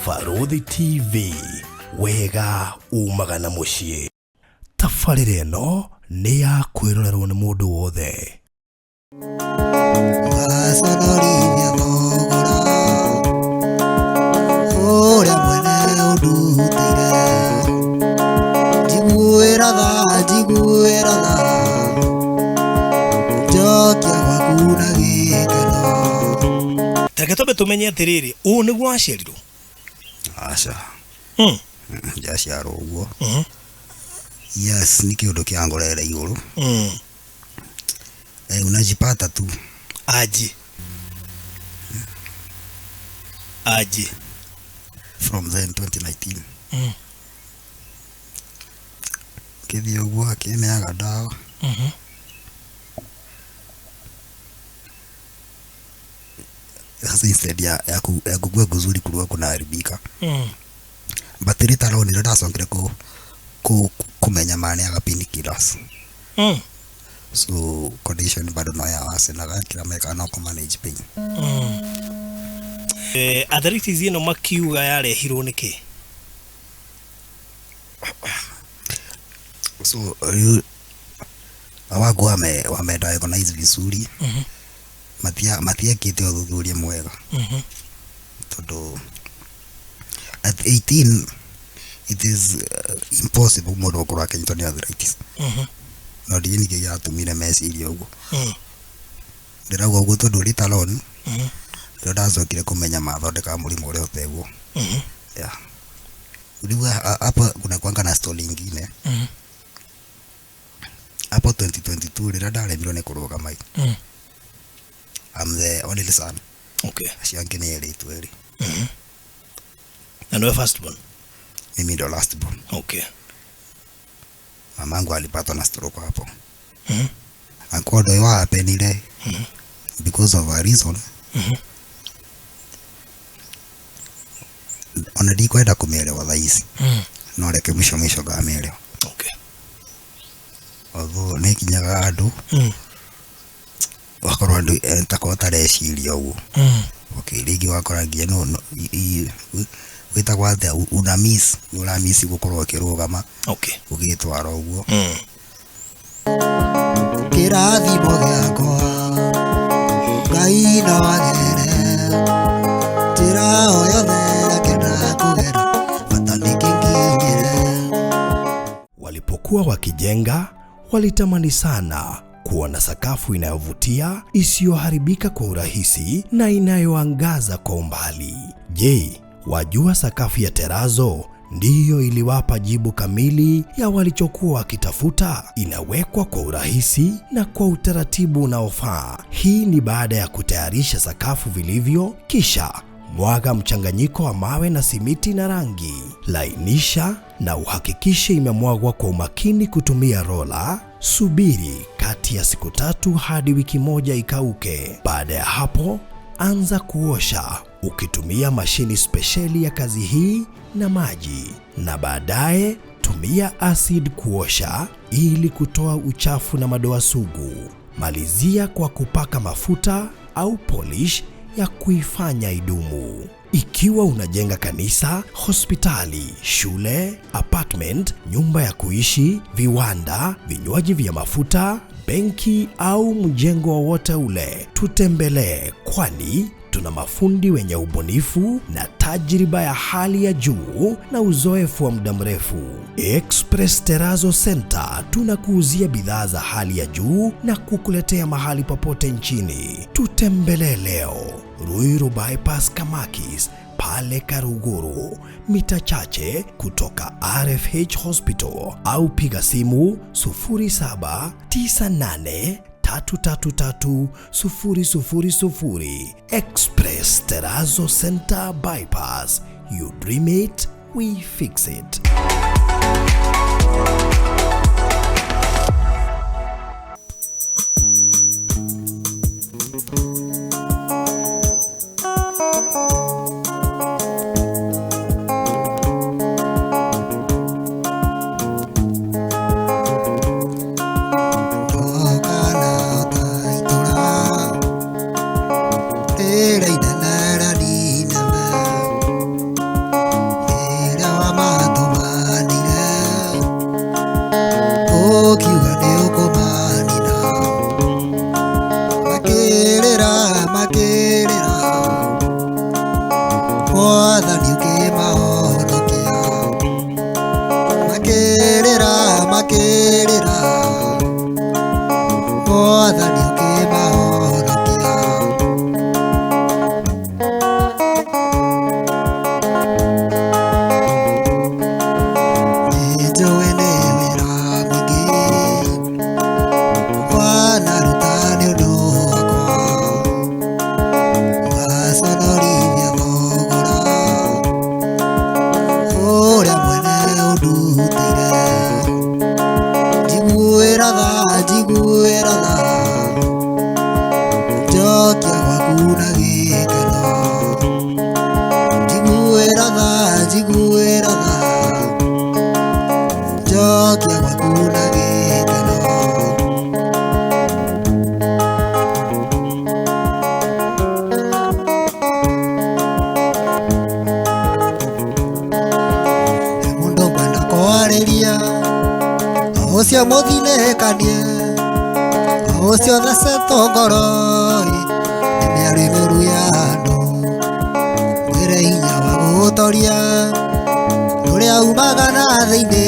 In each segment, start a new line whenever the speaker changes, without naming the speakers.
Barũthi TV, wega umaga na mũciĩ. Tabarĩra ĩno nĩ ya kwĩrorerwo nĩ mũndũ wothe. Taketobe tumenye atiriri, ũũ nĩguo aciarirwo?
Aca. Njaciarwo ũguo. Yes, ni kĩũndũ kĩangorere igũrũ. Unajipata tu.
Aje.
From then 2019. Kĩthio ũguo akĩneaga ndawa. Sasa instead ya kugua kuzuri kulikuwa kunaharibika. Battery taro ni rada songere kumenya maana ya painkillers. So condition bado no ya wase na kila meka no ku manage pain.
Arthritis ino makiuga yarehirwo niki?
So awago wame diagnose vizuri. Matia kite uthuthuria mwega. Todo at 18 it is impossible mũndũ gũkorwo akĩnyitwo nĩ arthritis. No ndini kĩ gĩatũmire meciria ũguo. Ndĩrauga ũguo tondũ rĩ talon. Ndacokire kũmenya mathondeka mũrimũ ũrĩa ũtegwo. Yeah. Uliwa hapa kuna kwanga na story nyingine. Hapo 2022 rĩrĩa ndaremirwo nĩ kũrũga mai. I'm the only son.
Okay.
Aciange nĩ erĩtwo erĩ.
And we're first born?
Mimi ndo last born.
Okay.
Mamangu alipatwa na stroke hapo. Akodo yo hapenile. Because of a reason. Onadi kwenda kumelewa thaisi. No reke mwisho gamelewa.
Okay.
Although nekinyaga andu. Wakorwo andu takota reciria uguo. Okay, rigi wakora ngia no witagwa atĩa una miss gukorwo kirugama.
Okay.
Ugitwara uguo. Kirathimo giakwa Ngai no agere tira oyothe kenda kugera matanikinyire.
Walipokuwa wakijenga walitamani sana kuona sakafu inayovutia, isiyoharibika kwa urahisi na inayoangaza kwa umbali. Je, wajua sakafu ya terazo ndiyo iliwapa jibu kamili ya walichokuwa wakitafuta? Inawekwa kwa urahisi na kwa utaratibu unaofaa. Hii ni baada ya kutayarisha sakafu vilivyo, kisha mwaga mchanganyiko wa mawe na simiti na rangi. Lainisha na uhakikishe imemwagwa kwa umakini kutumia rola. Subiri kati ya siku 3 hadi wiki 1 ikauke. Baada ya hapo, anza kuosha ukitumia mashini spesheli ya kazi hii na maji, na baadaye tumia acid kuosha ili kutoa uchafu na madoa sugu. Malizia kwa kupaka mafuta au polish ya kuifanya idumu. Ikiwa unajenga kanisa, hospitali, shule, apartment, nyumba ya kuishi, viwanda, vinywaji vya mafuta, benki au mjengo wowote ule, tutembelee, kwani tuna mafundi wenye ubunifu na tajriba ya hali ya juu na uzoefu wa muda mrefu. Express Terazo Center tunakuuzia bidhaa za hali ya juu na kukuletea mahali popote nchini. Tutembelee leo, Ruiru Bypass Kamakis, pale Karuguru, mita chache kutoka RFH Hospital, au piga simu 0798 333 000. Express Terazo Center Bypass. You dream it, we fix it.
na gĩkeno njiguĩra tha njokia gwaku na gĩkeno mũndũ kwenda kwarĩria ũcio mũthinĩkanie ũcio thecetwo ngoro nĩ mĩario ya andũ mwĩre hinya wa gũgũtoria ũrĩa umaga na thĩinĩ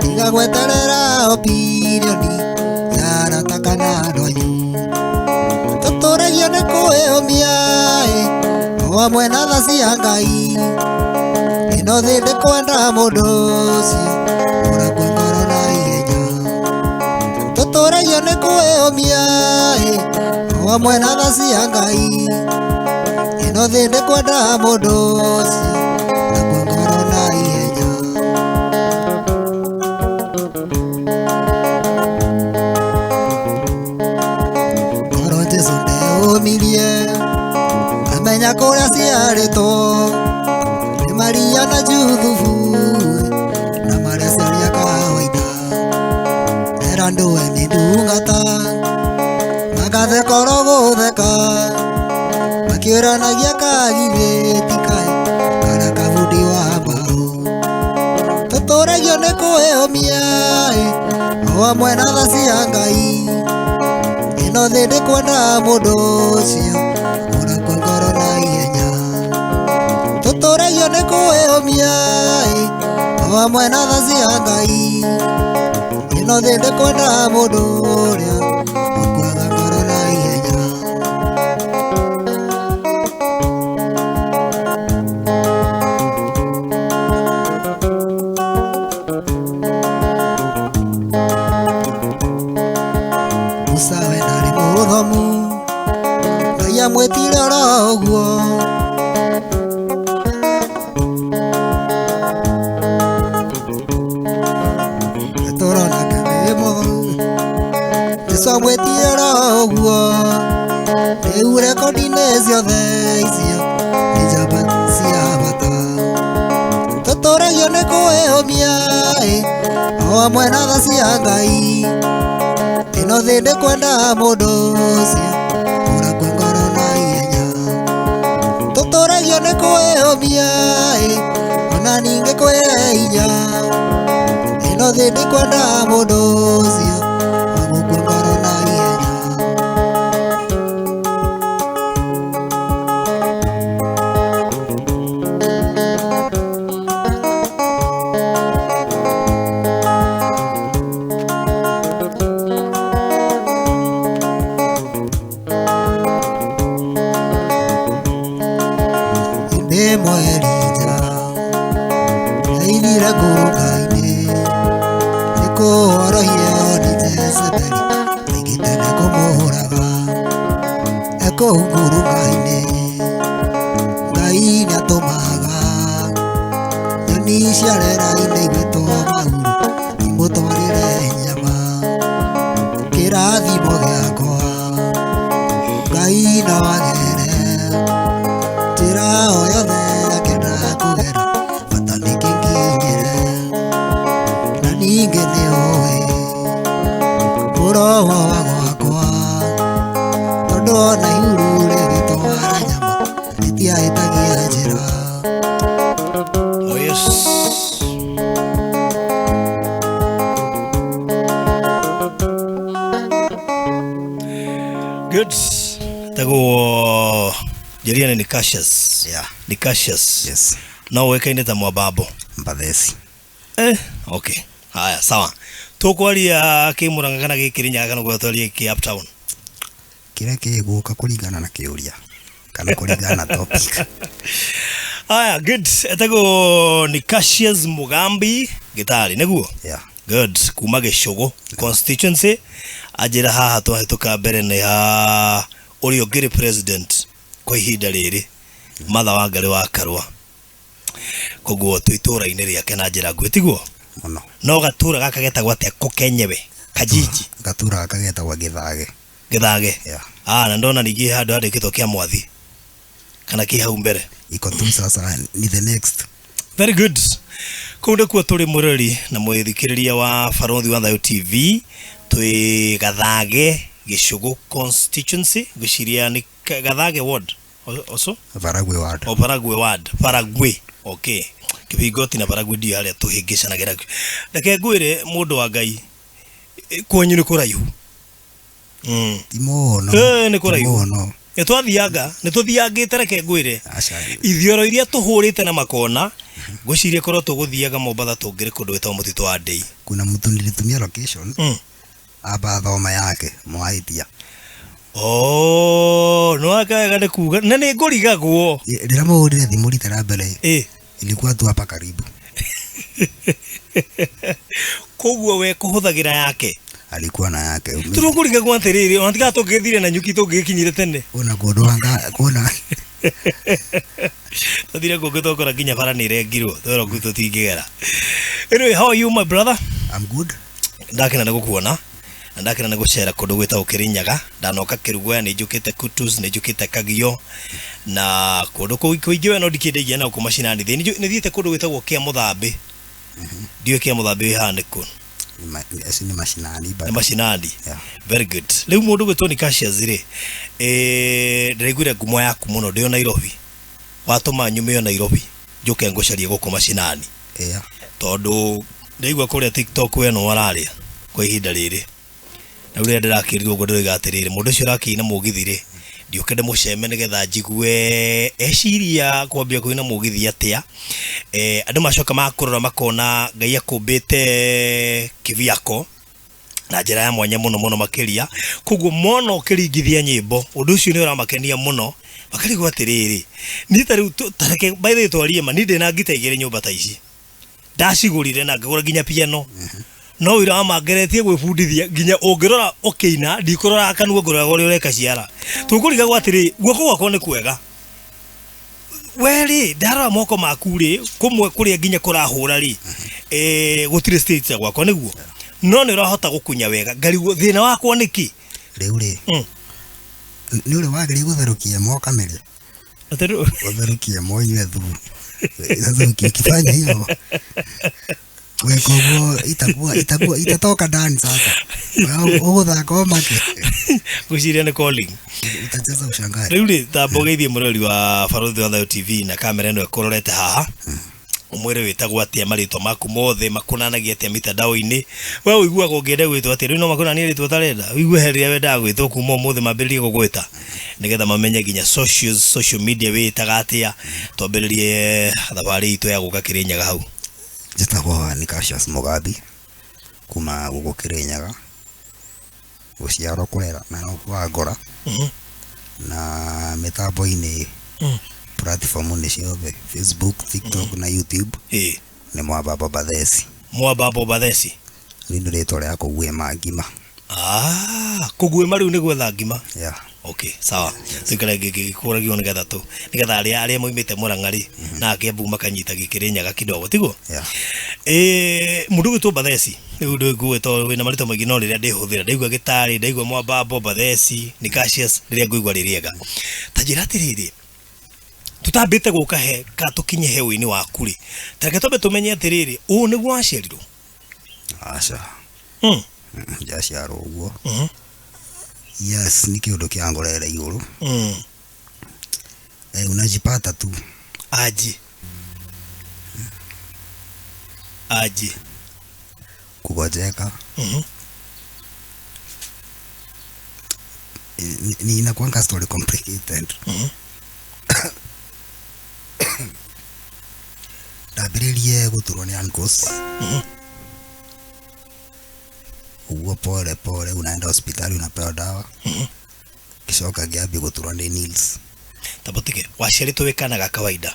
tiga gweterera opinioni ya arata kana andũ anyu tũtũũragia nĩ kwĩhũmia o hamwe na tha cia Ngai ĩno thĩ ndĩkwenda mũndũ ũcio ũrakua ngoro na ihenya tũtũũragia nĩ kwĩhũmia o hamwe na tha cia Ngai ĩno thĩ ndĩkwenda mũndũ ũcio ũrakua ngoro na ihenya ngoro Jesũ ndeyũmirie amenya kũrĩa ciarĩtwo nĩ Maria na Juthubu na marĩa ciaria kawaida era ndũwe nĩ ndungata magatheka oro gũtheka makĩũranagia kagithĩti kaĩ kana kabundi wa mbaũ tũtũũragio nĩ kwĩhũmia o hamwe na tha cia Ngai ĩno thĩ ndĩkwenda mũndũ ũcio ũrakua ngoro na ihenya tũtũũragio nĩ kwĩhũmia o hamwe na tha cia Ngai ĩno thĩ ndĩkwenda mũndũ ũrĩa ũkuaga ngoro na ihenya Musa we ndarĩ mũthomu Ngai amwĩtire oro ũguo tũronake wĩ mũthomu Jesũ amwĩtire oro ũguo rĩu rekondi-inĩ ciothe icio nĩ njamba cia bata tũtũũragio nĩ kwĩhũmia o hamwe na tha cia Ngai ĩno thĩ ndĩkwenda mũndũ ũcio ũrakua ngoro na ihenya tũtũũragio nĩ kwĩhũmia ona ningĩ kwĩhe hinya ĩno thĩ ndĩkwenda mũndũ ũcio agũkua ngoro na ihenya Mwelija naithire ngũnga-inĩ nĩkũhorohia ni Jezebeli aingĩte nĩ kũmũũraga ekũu ngurunga-inĩ Ngai nĩatũmaga nyoni cia rĩera-inĩ igwĩtwo mahuru imũtwarĩre nyama kĩrathimo gĩakwa Ngai no agere njĩra o yothe akenda kũgera bata nĩkĩnginyĩre na ningĩ nĩũĩ mũroho wa gwakwa tondũ ona ihuru rĩgĩtwara nyama rĩtiahĩtagia njĩra
Oh yes. Good. Tago Jeriana ni Cassius.
Yeah.
Ni Cassius.
Yes.
No weka ineta mwababo.
Mbathesi.
Okay. Haya, sawa. Tukwaria kimuranga kana gikirinya kana gwatwaria ki uptown.
Kire kĩguka kũringana na kĩũria kana kũringana na topic.
Haya, good. Tago ni Cassius Mugambi gitari neguo.
Yeah.
Good. Kuma Gĩcũgũ constituency ajira haha twahĩtũka mbere na ya ũrĩa ngĩrĩ president kwa ihinda rĩrĩ Martha Wangari wa Karua koguo twĩtũra-inĩ rĩake na njĩra ngwĩtiguo
mũno
no gatura gaka getagwo atĩa Kũkenyewe Kajiji
gatura gaka getagwo Gĩthage
Githage.
Yeah.
Na ndona ningi handu handikitwo kia mwathi kana ki hau mbere
iko tu sasa ni the next.
Very good. Kunde kuo turi mureri na mwithikiriria wa Barothi wa Thayo TV twi Gathage Gicugu constituency gushiria ni Gathage ward also
Baragwe ward.
Baragwe ward. Baragwe. Okay. Kibigoti na Baragwe ndio haria tuhingicanagira. Reke ngwire mundu wa Ngai kwanyu ni kuraihu.
Timono.
Ni kuraihu.
Timono.
Nituthiangite reke ngwire. Ithioro iria tuhurite na makona gwiciria korwo tuguthiaga Mombatha tungire kundu wetwa mutito wa Ndei.
Kuna mtu nilitumia location. Aba thoma yake mwaitia.
No akaga ni kuga na ni ngurigagwo.
Ndira muhurire thimu litera mbere. Ilikuwa tu hapa karibu.
Koguo we kuhuthagira yake.
Alikuwa na yake.
Turungurigagwo atiriri onatiga tungithire na nyuki tungikinyire tene.
Ona godwanga kona.
Tadire gogotokora ginya bara ni regirwo twero gwito tingigera. Anyway, how are you my brother?
I'm good.
Ndakena nagukuona. Ndakena nagucera kundu gwita Ukirinyaga. Ndanoka Kirugwe ni njukite Kutus ni njukite Kagio na kundu kuingi we no ndikindegia na ku mashinani thi ni thiite kundu gwitagwo Kia Muthambi. Ndio Kia Muthambi hane kun.
Ni mashinani
ba. Mashinani.
Yeah.
Very good. Leo mundu gwitwo ni Cassius ri. Ndiraigwire ngumo yaku muno ndio Nairobi. Watuma nyume yo Nairobi. Njuke ngucarie guku mashinani.
Yeah.
Tondu ndaigwa kuria TikTok we no wararia kwa ihinda riri. Na uria ndirakirirwo ngo ndiriga atiriri mundu ucio rakina mugithire ndiukende muceme nigetha njigue eciria kwambia kuina mugithi atia andu macoka makurora makona Ngai akumbite kiviako na njira ya mwanya muno makiria koguo mono ukiringithia nyimbo undu ucio ni uramakenia muno makarigwo atiriri ni tariu tareke by the way twarie ma ni ndina ngita igire nyumba ta ici ndacigurire na ngagura ginya piano no wira amageretie gwibundithia ginya ungirora ukiina ndikurora kanua ngorora uri ureka ciara tukuriga gwatiri guoko gwako ni kwega weri ndara moko maku ri kumwe kuria ginya kurahura ri gutire stage gwako niguo no ni urahota gukunya wega ngarigo thina wakwa niki
riu ri ni uri wagiri gutherukia mo kamere gutherukia mo nyethu sasa ukifanya hiyo wekogo itatoka ndani sasa. Uguthaka make.
Guciria ni calling.
Utacheza ushangae.
Riu ri tambogeithie murori wa Barothi wa Thayo TV na kamera ino ikororete haha. Umwire witagwo atia maritwa maku mothe makunanagia atia mitandao-ini. We uigua ngende gwitwo atia riu no makunania ritwa tarenda. Uigua heria wenda gwitwo kuma mothe mambiririe gugwita. Nigetha mamenye ginya social media witaga atia. Twambiririe thabari itu ya guka Kirinyaga hau.
Jitagwo ni Cassius Mugabi kuma guku Kirinyaga guciarwo kurera na no kwa ngora na mitambo-ini platform ni ciothe Facebook, TikTok na YouTube ni Mwababo Bathesi.
Mwababo Bathesi
ni ritwa ria kugue mangima.
Kugue mariu ni gwetha ngima.
Yeah.
Okay, sawa. Tukare gikuragio nigetha tu. Nigetha aria moimite Murang'ari na Kiambu makanyita Kirinyaga kidogo tigo.
Yeah.
Mundu gwitwo Bathesi. Riu ndiguitwo wina marito maingi no riria ndihuthira ndaigua gitari ndaigua Mwababo Bathesi ni Cassius riria nguigua ririega. Tajira atiriri. Tutambite guka he ka tukinye hewe-ini waku ri. Tareke tobe tumenye atiriri u niguo aciarirwo.
Aca. Jaciarwo uguo. Yes, ni kiundu kia ngorere iguru. Unajipata tu.
Aji.
Kugojeka. Ni inakuanga story complicated. Ndambiririe guturwo ni ankles. Ugo pole unaenda hospitali unapewa dawa. Kishoka giambi guturwo ni needles.
Tabotike waciaritwo wikanaga kawaida.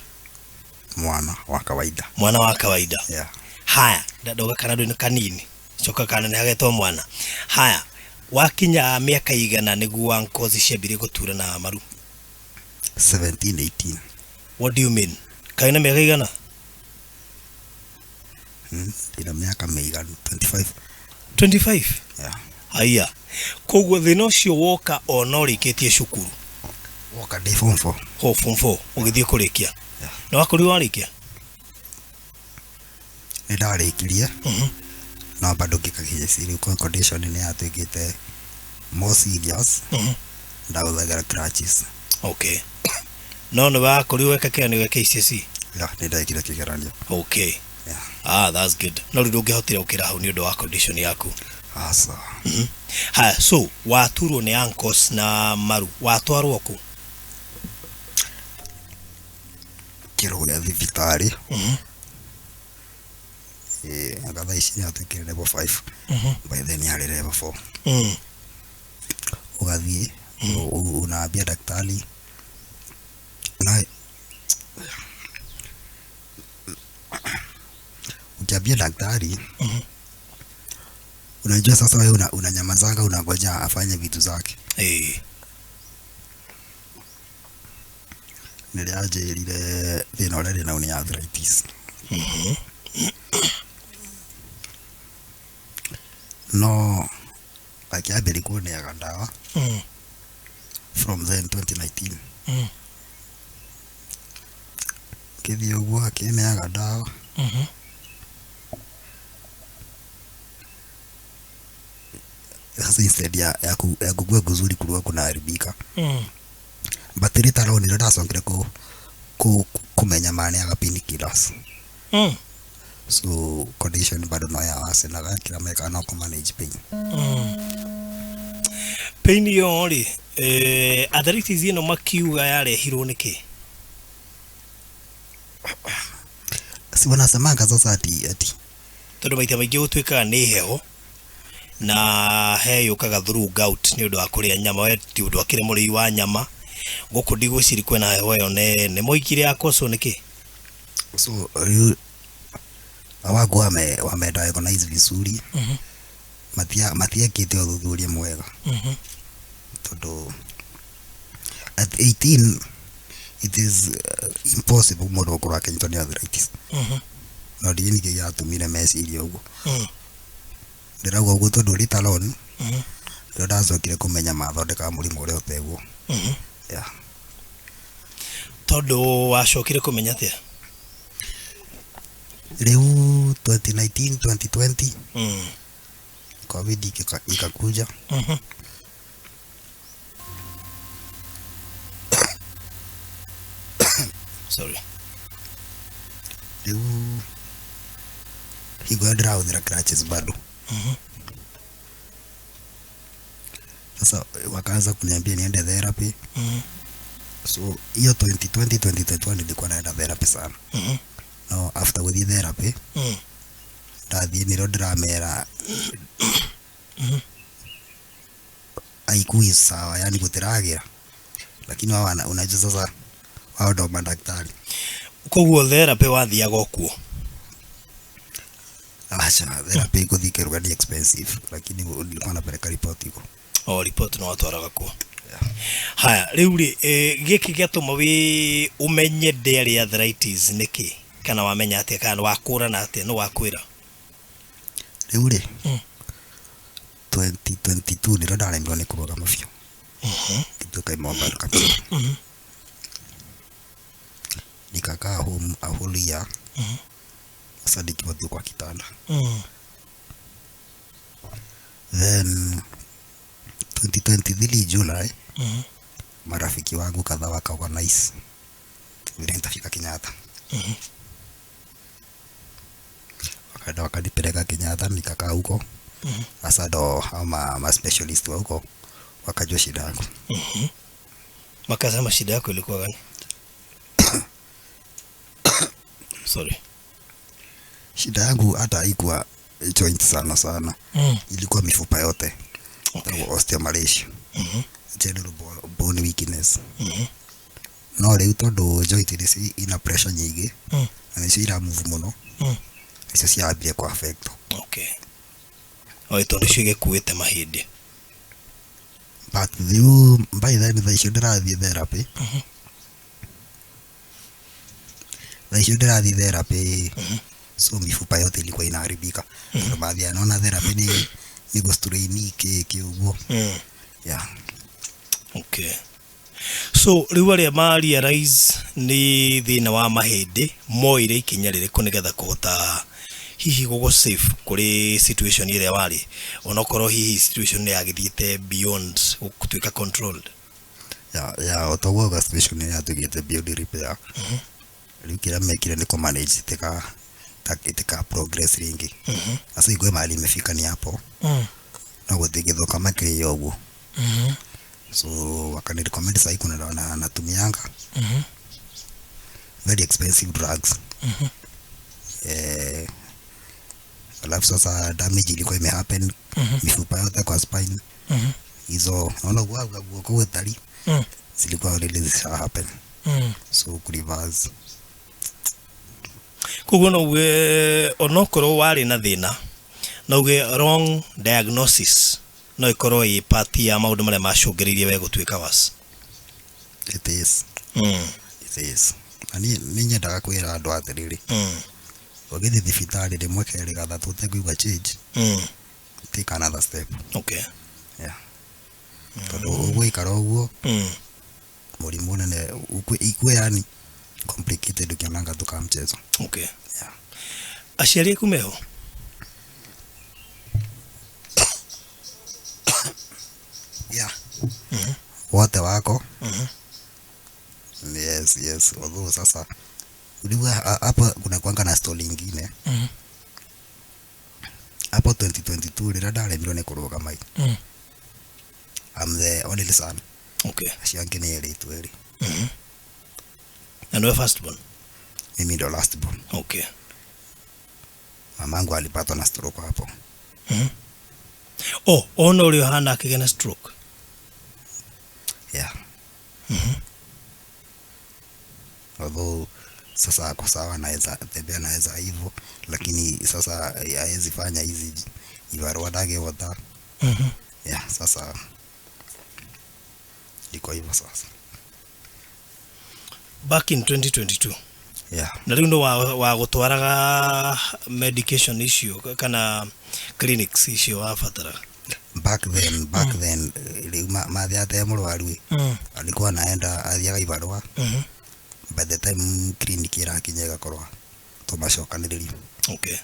Mwana wa kawaida.
Mwana wa kawaida.
Yeah.
Haya, ndadoga kana ndu ni kanini. Coka kana ni agetwo mwana. Haya, wakinya miaka igana niguo ankozi ciambire gutura na maru.
17, 18.
What do you mean? Kaina miaka igana?
Ina miaka meiganu 25.
25?
Yeah.
Haya. Koguo thina ucio woka ona urikitie cukuru.
Woka day form 4.
Ho form 4 ugithie kurikia. Na wakuri warikia.
Ni ndarikirie. No bado ngikagia siri kwa condition ni atuikite more serious. Ndahũthagĩra crutches.
Okay. No nĩ wakuri weka kĩgeranio gĩa KCSE?
Yeah, nĩ ndekire kĩgeranio.
Okay.
Yeah.
That's good. No rĩu ndũngĩhotire gũkĩra hau nĩ ũndũ wa condition yaku.
Asa.
Haya, so waturwo nĩ ankles na maru watwarwo kũ?
Kĩrũgũ gĩa thibitarĩ. Agatha ici nĩ atuĩkire level 5. By then yarĩ level 4. Ugathiĩ unaambia daktari na ukiambia daktari unajua sasa wewe unanyamazanga unangoja afanye vitu zake. Niliajerire thina ũrĩa na unia arthritis. No akiambia kuoneaga ndawa. From then 2019. Kithio gwa akineaga ndawa. Sasa instead ya kugua guzuri kulikuwa kunaharibika. But later on ndasongire kumenya maana ya painkillers. So condition bado no ya wasenaga kila meka no ku manage pain.
Pain yo ri arthritis ino makiuga yarehirwo niki?
Si wanasemanga sasa ati
tondu maita maingi gutwikaga ni heho na he yukaga through gout ni undu wa kuria nyama we ti undu akire muri wa nyama guku ndigwiciri kwena heho yo ne moikire yakoso niki?
So awagu wame diagnose vizuri. Matia kite uthuthuria mwega. Tondu at 18 it is impossible mundu gukura akinyitwo ni arthritis. No ndini giatumire meciria uguo. Ndirauga uguo tondu ri talon. Ndio ndacokire kumenya mathondeka murimu uria uteguo. Yeah.
Tondu wacokire kumenya atia?
Riu 2019 2020 COVID ikakuja.
Sorry.
Riu higo ndirahuthira crutches bado. Sasa wakaanza kuniambia niende therapy. So hiyo 2020 2021 nilikuwa naenda therapy sana. No, after with the therapy, ndathie niro ndiramera aikui sawa, yani gutiragira, lakini wao unajua sasa wao ndo madaktari.
Koguo therapy wathiaga okuo?
Acha therapy kuthikirwa ni expensive, lakini nilikuwa napeleka report iko.
Report no watwaraga kuo. Haya, riu ri giki giatuma wi umenye nderi arthritis niki? Kana wamenya atia kana wakura atia no wakwira?
Riu ri 2022 ndio ndarembo ni kuroga mafio. Kituka imomba kabisa. Nikakaa home a whole year. Sasa nikiwa kwa kitanda. Then 2023 July marafiki wangu kadhaa wakaorganize vile nitafika Kenyatta. Wakanipeleka Kenyatta nikakaa huko. Sasa ndo ama specialist wa huko wakajua shida yangu.
Makasema shida yako ilikuwa gani? Sorry.
Shida yangu hata haikuwa joint sana. Ilikuwa mifupa yote. Osteomalacia. General bone weakness. No leo tondu joint ni ina pressure nyingi. Na nicio ira move muno. Icio ciambia kwa affect.
Okay. Tondu cio gikuite mahindi.
But you by then they should rather therapy. They should rather therapy. So mifupa yote ilikuwa inaharibika. Ndio baadhi anaona therapy nigo straini ki uguo yeah.
Okay. So riu aria ma realize ni thina wa mahindi moire ikinya ririku nigetha kuhota hihi gugo safe kuri situation iria wari onokorwo hihi situation ni yagithiite beyond kutuika controlled
ya otogo situation ni yatugite beyond repair riu kira mekire ni manage itika progress ringi asa igwe mali imefika ni hapo na guthigithoka makiri uguo so wakani recommend sai kuna na tumianga very expensive drugs alafu sasa damage ilikuwa imehappen mifupa yote kwa spine hizo naona kwa tali zilikuwa really happen so kurivers
kugono we onokoro wari na thina na uge wrong diagnosis no ikoro i party ya maundu mare macungiririe we gutuika was
it is it is ani ninyendaga kwira andu atiriri wagithi thibitari rimwe keri gathatu teguigua change take another step.
Okay.
Yeah. Tondu ugwikara uguo murimu nene ikwe yani complicated ukiananga tuka mchezo.
Okay. Yeah. Aciari kumeho
yeah. Wote wako yes although sasa uliwa hapa kuna kwanga na story nyingine hapo 2022 rira ndaremirwo ni kuruga mai I'm the only son.
Okay.
Aciange ni eri tweri
and we first born
mimi ndo last born.
Okay.
Mamangu alipatwa na stroke hapo
oh ono ulio hana akigena stroke.
Yeah. Although sasa ako sawa naweza tembea naweza hivyo lakini sasa haezi fanya hizi ibarua dage wata yeah sasa iko hivyo sasa
back in 2022
yeah
na riu no wa gutwaraga medication issue kana clinics issue wa fatara
back then riu mathiate murwaru alikuwa anaenda athiaga ibarua by the time clinic irakinya gakorwa tumacokaniririo.
Okay.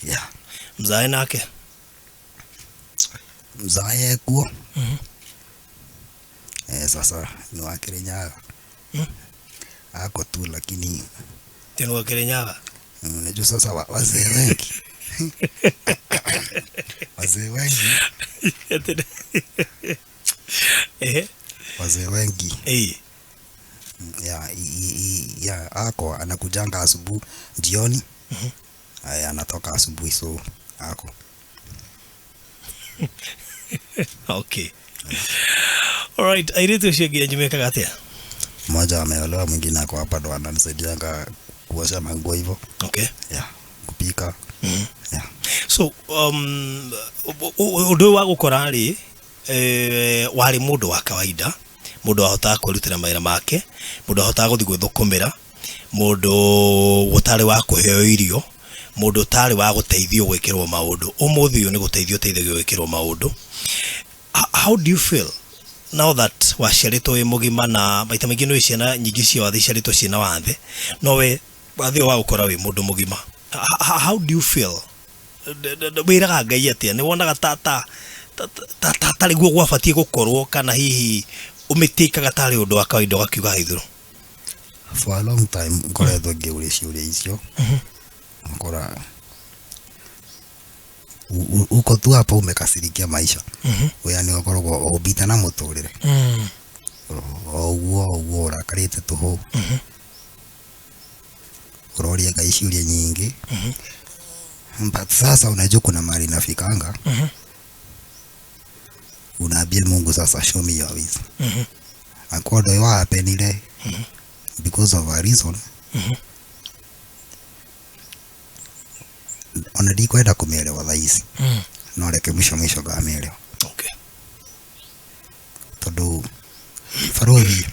Yeah.
Mzae nake
mzae kuo sasa ni wa Kirinyaga ako tu lakini
tena wa Kirinyaga
unajua sasa wazee wengi wazee wengi wazee wengi ya ako anakujanga asubuhi jioni anatoka asubuhi so ako
okay. Alright, airetu shege njimeka gatia
mmoja ameolewa mwingine ako hapa ndo ananisaidianga kuosha manguo hivyo.
Okay.
Yeah, kupika. Yeah.
So undu wa gukora ri wari mundu wa kawaida, mundu ahota kurutira maira make, mundu ahota guthi gwithukumira, mundu gutari wa kuheo irio, mundu tari wa guteithio gwikirwo maundu. Umuthi uyu ni guteithio teithagio gwikirwo maundu. How do you feel now that washarito we mugima na maita maingi no ciana nyingi cia wathi sharito ciana wathe nowe wathi wa gukora we mundu mugima? How do you feel? Wiraga Ngai atia ni wonaga tata guo gwabatie gukorwo kana hihi umitikaga tari undu wa kawaida gakiuga haithuru?
For a long time ngoretwo ngiuria ciuria icio. Ngora uko tu hapo umekasirikia maisha. Wewe ni ukorwo ubita na muturire. Oguo urakarite tuhu. Uroria Ngai ciuria nyingi. But sasa unajua kuna mali nafikanga. Unaambia Mungu sasa, show me your ways. Akodo yo hapenile because of a reason. Onadi kwenda kumielewa thaisi. No reke mwisho gaamielewa.
Okay.
Tondu farothi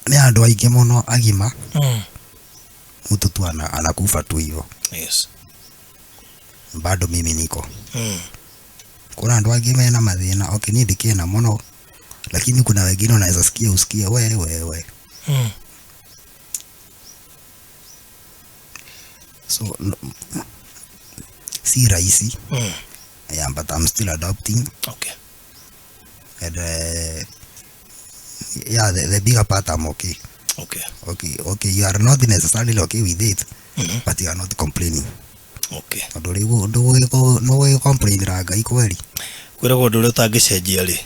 ni andu aingi muno agima mutu tu anakufa tu hivyo.
Yes.
Bado mimi niko kuna andu angi mena mathina okay ni ndikena muno lakini kuna wengine unaweza usikie we so si rahisi yeah, but I'm still adopting.
Okay.
And yeah, the bigger part I'm okay. Okay, you are not necessarily okay with it, but you are not complaining.
Okay.
No way complain raga ikweli.
Kwiragwo ndu utangicenjia ri.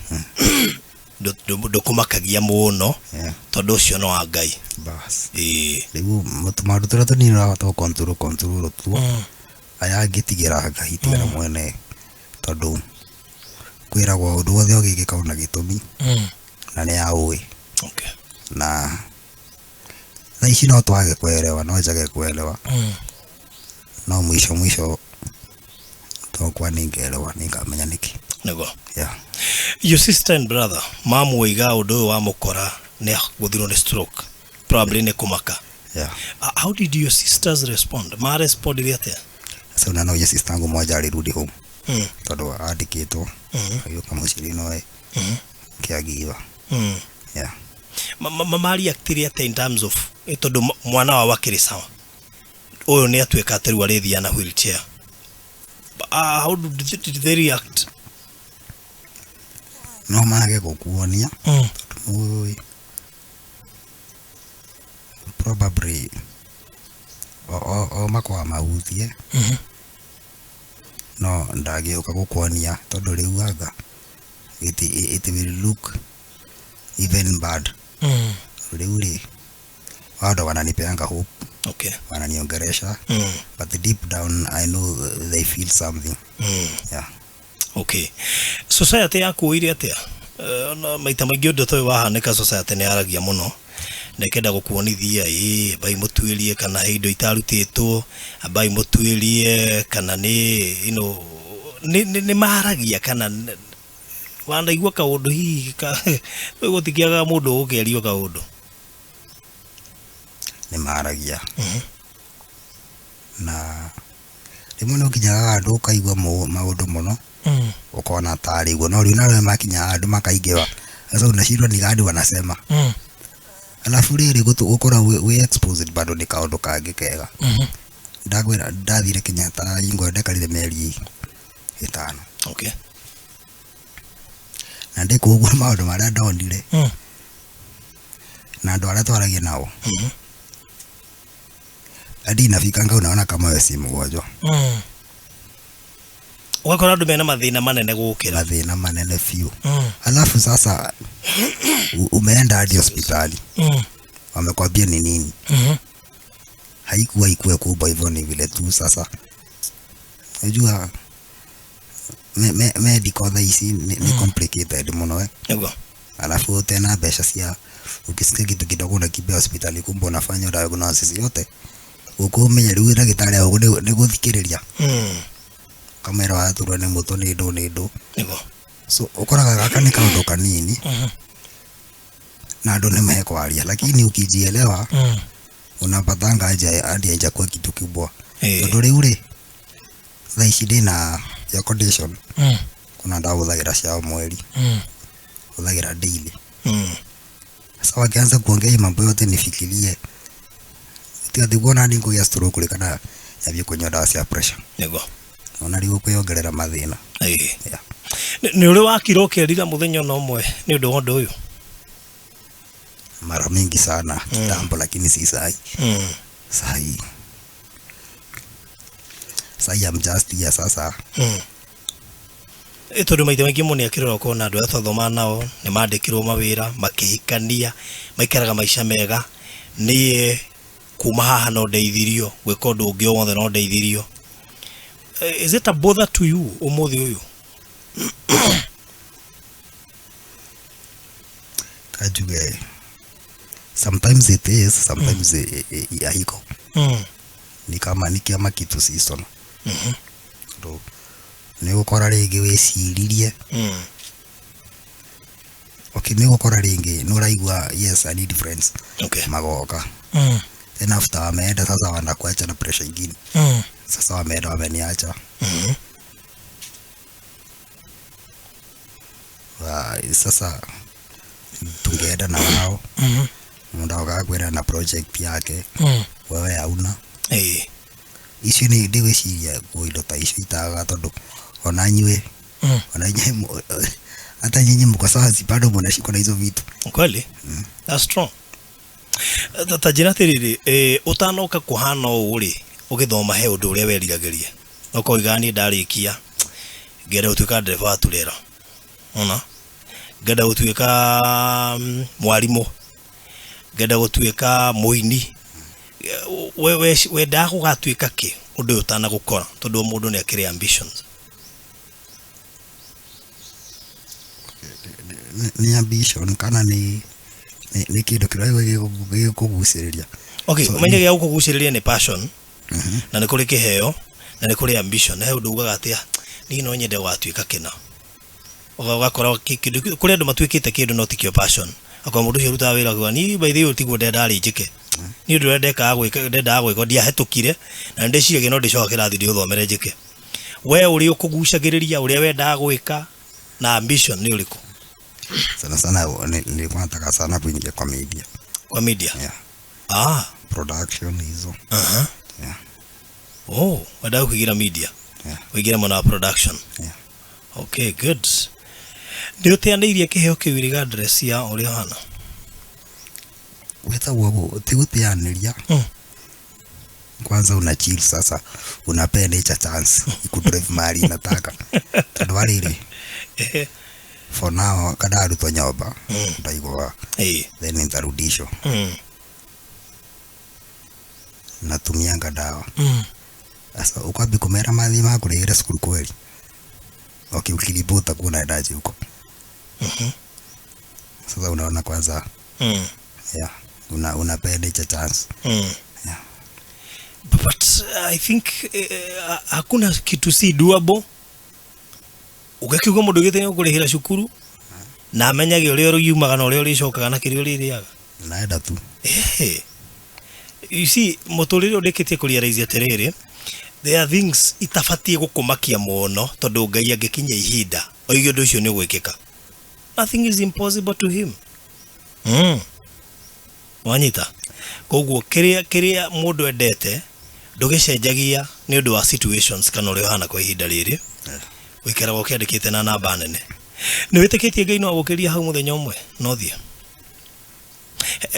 Ndukumakagia muno. Tondu ucio no wa Ngai.
Bas. Riu mutumandu turia tunira to control tu. Aya ngitigira Ngai tigira mwene. Tondu kwiragwo undu wothe ugikika una gitumi. Na ni aui.
Okay.
Na ici no twage kuelewa, no njage kuelewa. No mwisho tokwa ningeelewa ningamenya niki.
Nego.
Yeah.
Your sister and brother, mamu waiga undu wa mukora ne guthirwo ni stroke. Probably ne kumaka.
Yeah.
How did your sisters respond? Ma respond atia?
So na no your sister ngo moja alirudi home. Tondu andikitwo. Yuka muciri noe. Kiagiva. Yeah.
Mama reacted at in terms of tondu mwana wa wakiri sawa. Oyo ni atweka atari arithia na wheelchair. How did they react?
No mage gukuonia. Probably makwa mahuthie. No ndagiuka gukuonia tondu riu anga it will look even bad. Riu wado wananipeanga hope.
Okay.
Wananiongeresha. But deep down I know they feel something. Yeah.
Okay. Society yaku iri atia? Na maita maingi undu toy wahanika society ni aragia muno. Nekenda gukuonithia bai mutuirie kana heindo itarutitwo, bai mutuirie kana ni ni maharagia kana wanaigua kaundu hihi gutikiaga mundu ugerio kaundu
ni maharagia. Na rimwe no kinyaga andu ukaigua maundu muno ukona tari guo no riu nawe makinya andu makaigewa sasa unashindwa ni gani wanasema. Alafu riri gukora we exposed bado ni kaundu kangi kega. Ndagwira ndathire Kenyatta ingo ndekarire meri 5.
Okay.
Na ndikugwa maundu maria ndonire. Na andu aria twaragia nao. Adi nafika unaona kama wewe si mgonjwa.
Wakora andu mena mathina manene gukira.
Mathina manene fiu. Alafu sasa umeenda hadi hospitali. Wamekwambia ni nini? Haikuwa kubwa hivyo, ni vile tu sasa. Unajua medical hizi ni complicated muno
Yego.
Alafu tena besha sia ukisikia kitu kidogo na kibia hospitali kumbe unafanya diagnosis yote. Uko umenya riu ndagitari ago ni guthikiriria. Kamera waturwo ni muto ni ndo.
Yego.
So ukoraga gaka ni kaundu kanini. Na ndo nimekwaria lakini ukijielewa unapatanga aje kwa kitu kibwa. Ndo riu thaici ndina ya condition. Kuna ndawa uthagira cia mweri. Uthagira daily. Sasa wakianza kuongea mambo yote nifikirie. Tiathigona ni ngugia stroke kule kana yabye kunywa dawa cia pressure.
Yego.
Ona riu kuyongerera mathina.
Yeah. Ni uri wakira ukerira muthenya no mwe ni undu wondu uyu?
Mara mingi sana kitambo lakini si sahi. Sahi I'm just here sasa.
Tondu maita maingi muni akirora ko na andu aria twathoma nao ni mandikirwo mawira makihikania maikaraga maisha mega ni kuma haha no ndeithirio gwika undu ungi wothe no ndeithirio. Is it a bother to you umuthi uyu?
Kajuge sometimes it is, sometimes haiko. Ni kama nikiama kitu season. Ndo ni gukora ringi wiciririe. Okay, ni gukora ringi no raigua yes I need friends.
Okay.
Magoka. Then after wameenda sasa wanakuacha na pressure ingine. Sasa wameenda wameniacha. sasa tungeenda na wao muda wakakwenda na project yake wewe hauna icio ni ndigwiciria indo ta icio itaga tondu ona nyue hata nyinyi mko sawa bado mnashika na hizo vitu
kweli. That's strong. Tajira tiriri utanoka kuhana uri ugithoma he undu uria weriragĩria ukoigani ndarikia ngenda utuika driver turera ona ngenda utuika mwarimu ngenda utuika muini we ndago gatuika ki undu utana gukora tondu mundu ni akiri ambitions
ni ambition kana ni kindu kirai gikuguciriria.
Okay, umenye gya gukuguciriria ni passion na ni kuri kiheo na ni kuri ambition na he undu ugaga atia ni no nyende gwatuika kina ugakora kindu kuri andu matuikite kindu no tikio passion akwa mundu ucio ruta wira kwa ni by the way tiguo ndari njike ni undu ndeka gwika ndia hetukire na ndicirie no ndicoka kirathi ndi uthomere njike we uri ukugucagiriria uria wenda gwika na ambition ni uriku
sana nilikuwa nataka sana kuingia kwa media.
Kwa media?
Yeah. Production hizo. Yeah.
Oh, wadau kuingia media.
Yeah.
Kuingia mwana production.
Yeah.
Okay, good. Ndio teandirie kiheo kiwiri address ya uri hana.
Weta wabo tiguteaniria. Kwanza una chill sasa unapenda hicha chance ikudrive mali nataka. Tadwarire. For now kada arutwo nyoba ndaigwa then intarudisho natumianga dawa sasa ukabi kumera mathi makurira skulu kweli okay ukilipota kuna daji huko sasa unaona kwanza yeah unapenda hicho chance yeah
but I think hakuna kitu si doable ugakiuga mundu gitene ukurihira cukuru na amenyage uri yumaga na uri ucokaga na kiri uri riaga
naenda tu
you see muturire udikitie kurealize atiriri there are things itafatie gukumakia muno tondu Ngai angikinya ihinda oigio undu ucio ni gwikika nothing is impossible to him wanyita koguo kiria mundu endete ndugicenjagia ni undu wa situations kana uri hana kwa ihinda riri wikara ukiandikite na namba nene ni witikitie Ngai no agukiria hau muthenya umwe no thie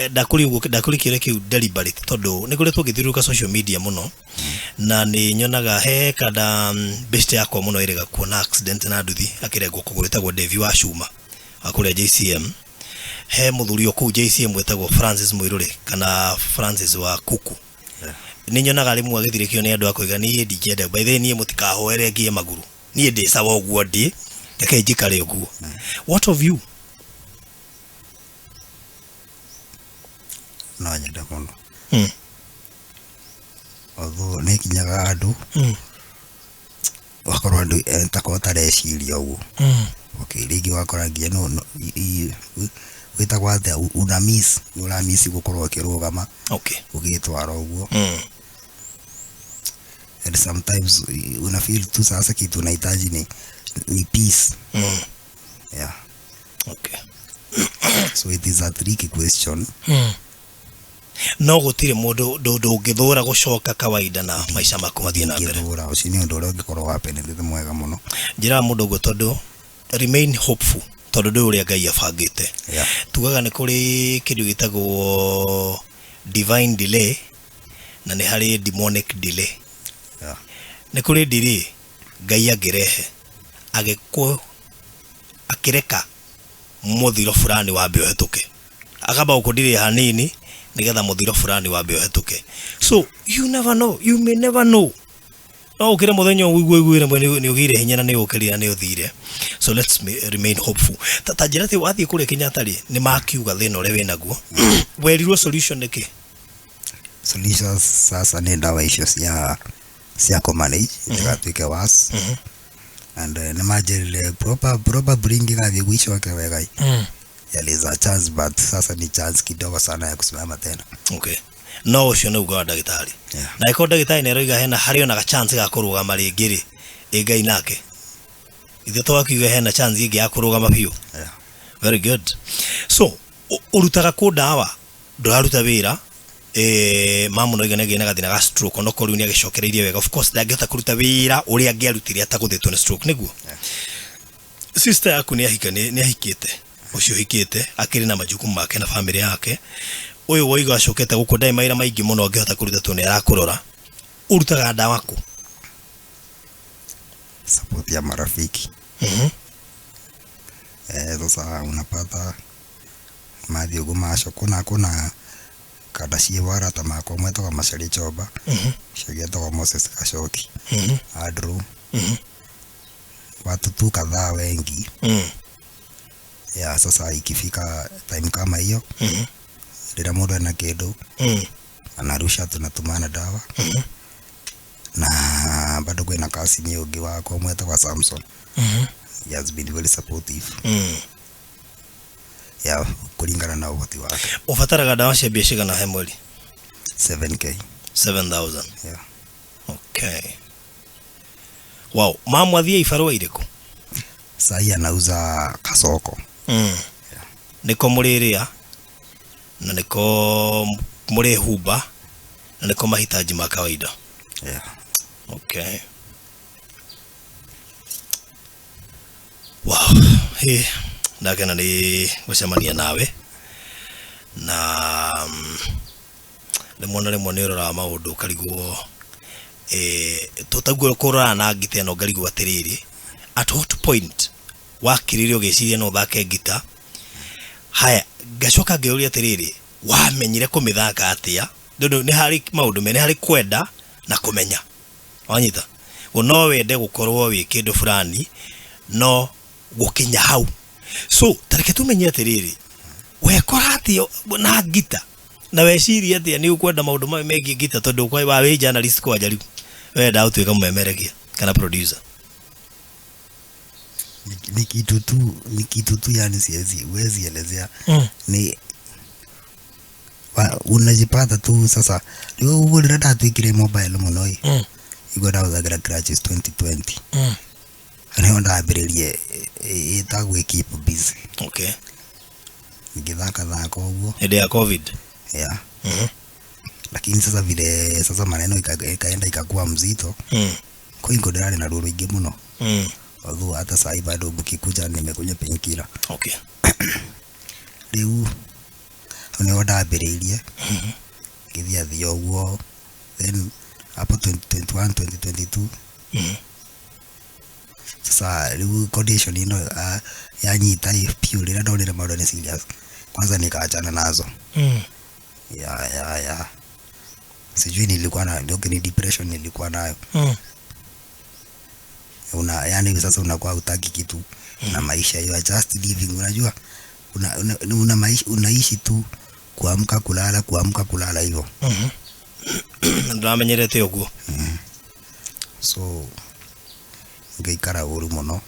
ndakuri kire kiu deliberate tondu ni kuretwo githiruka social media muno na ni nyonaga he kada best yakwa muno irega kuona accident na nduthi akirengwo kuguritagwo Devi wa Shuma akure JCM he muthuri oku JCM wetagwo Francis Muiruri kana Francis wa Kuku ni nyonaga rimwe agithirikio ni andu akoiga ni ndingenda by the ni mutikahoere ngie maguru ni ndi sawa uguo ndi reke njikare uguo what of you
no nyenda muno although ni kinyaga andu wakorwo andu entakota reciria uguo okay rigi wakora ngia no witagwa atĩa una miss ura miss gukorwo kirugama
okay
ugitwara uguo and sometimes una feel tu sasa kitu unahitaji ni peace yeah
okay
so it is a tricky question
no gutire mundu ndungithura gucoka kawaida na maisha maku mathie na mbere
ngithura ucio ni undu uria ungikorwo wapenete mwega muno
njira mundu go tondu remain hopeful tondu ndu uria Ngai abangite tugaga ni kuri kindu gitagwo divine delay na ni hari demonic delay ni kuri delay Ngai agirehe agekwo akireka muthiro fulani wambe uhetuke akaba ukudire hanini nigetha muthiro fulani wambe uhetuke so you never know you may never know no ukire muthenya wiguire ni ugire hinya na ni ukirira ni uthire so let's remain hopeful tatajira ti wathi kure kinyatari ni makiuga thina ure winaguo werirwo solution niki
solution sasa ni dawa icio cia kumanage igatuike was and nimajirire probably ngigathie gwicoke wega there a chance but sasa ni chance kidogo sana ya kusimama tena
okay no ucio ni uga ndagitari na iko ndagitari ne roiga hena hari ona ga chance ga kurugama ringiri Ngai nake ithe twakiuga hena chance ingi ya kurugama biu Very good. So urutaga ku dawa nduraruta wira mamu no igana gina gathina ga stroke no ko riu ni agicokereirie wega. Of course ndangihota kuruta wira uria angiarutire ataguthitwo ni stroke niguo. Sister yaku ni ahikite ucio hikite akiri na majukumu make na family yake. Uyu woigo acokete guku ndai maira maingi muno angihota kuruta tu ni arakurora. Urutaga dawa ku
support ya marafiki. Sasa unapata madhi ugumasho kuna kadashi wara tamako mweto kwa mashari choba. Shogeta kwa Moses Kashoki. Andrew. Watu tu kadhaa wengi. Ya sasa ikifika time kama hiyo. Dira muda na kedo. Anarusha tunatumana dawa. Na bado kuna kasi nyingi wako mweto kwa Samson. He has been very supportive. Ya kulingana na uhoti wake.
Ufataraga dawa cia biashara na hemoli
7k
7,000.
Yeah.
Okay. Wow, mamu athie ifarua iriku
Sai anauza kasoko.
Yeah. Niko muriria na niko murihuba na niko mahitaji ma kawaida.
Yeah.
Okay. Wow. Hey, ndagena ni gucemania nawe na lemwe ni rora maundu kariguo tutaguo kurora na ngita no ngariguo atiriri at what point wakiririo giciria no thake ngita haya gacoka ngeuria atiriri wamenyire kumithaka atia ndu ni hari maundu me ni hari kwenda na kumenya wanyita no wende gukorwo wi kindu fulani no gukinya hau. So tareke tumenye atiriri wekora atio na ngita na weciria atia ni ukwenda maundu megi ngita tondu kwa wa we journalist kwa jaribu wenda utuika mumemerekia kana producer
ni kitu tu yani siwezi elezea. Ni unajipata tu sasa leo ule data ikire mobile muno igo dawa za crutches 2020 anaenda abirelie itagwe keep busy.
Okay.
Ngithaka thako huo
ede ya covid.
Yeah. Lakini sasa vile sasa maneno ikaenda ikakuwa mzito. Kwa hiyo ndani na ruru ingi muno. Although hata sasa bado mkikuja nimekunya penkira.
Okay.
Leo unaenda abirelie. Kivia thio huo then hapo 2021 2022. Sasa leo condition ino yanyita pure na ndonera maũndũ ni serious. Kwanza nikaachana nazo. Ya. Sijui nilikuwa na ndio ni depression nilikuwa nayo. Yani sasa unakuwa hutaki kitu na maisha you are just living, unajua una maisha unaishi tu kuamka kulala hivyo.
Ndio amenyerete uguo.
So ngeikara uru muno.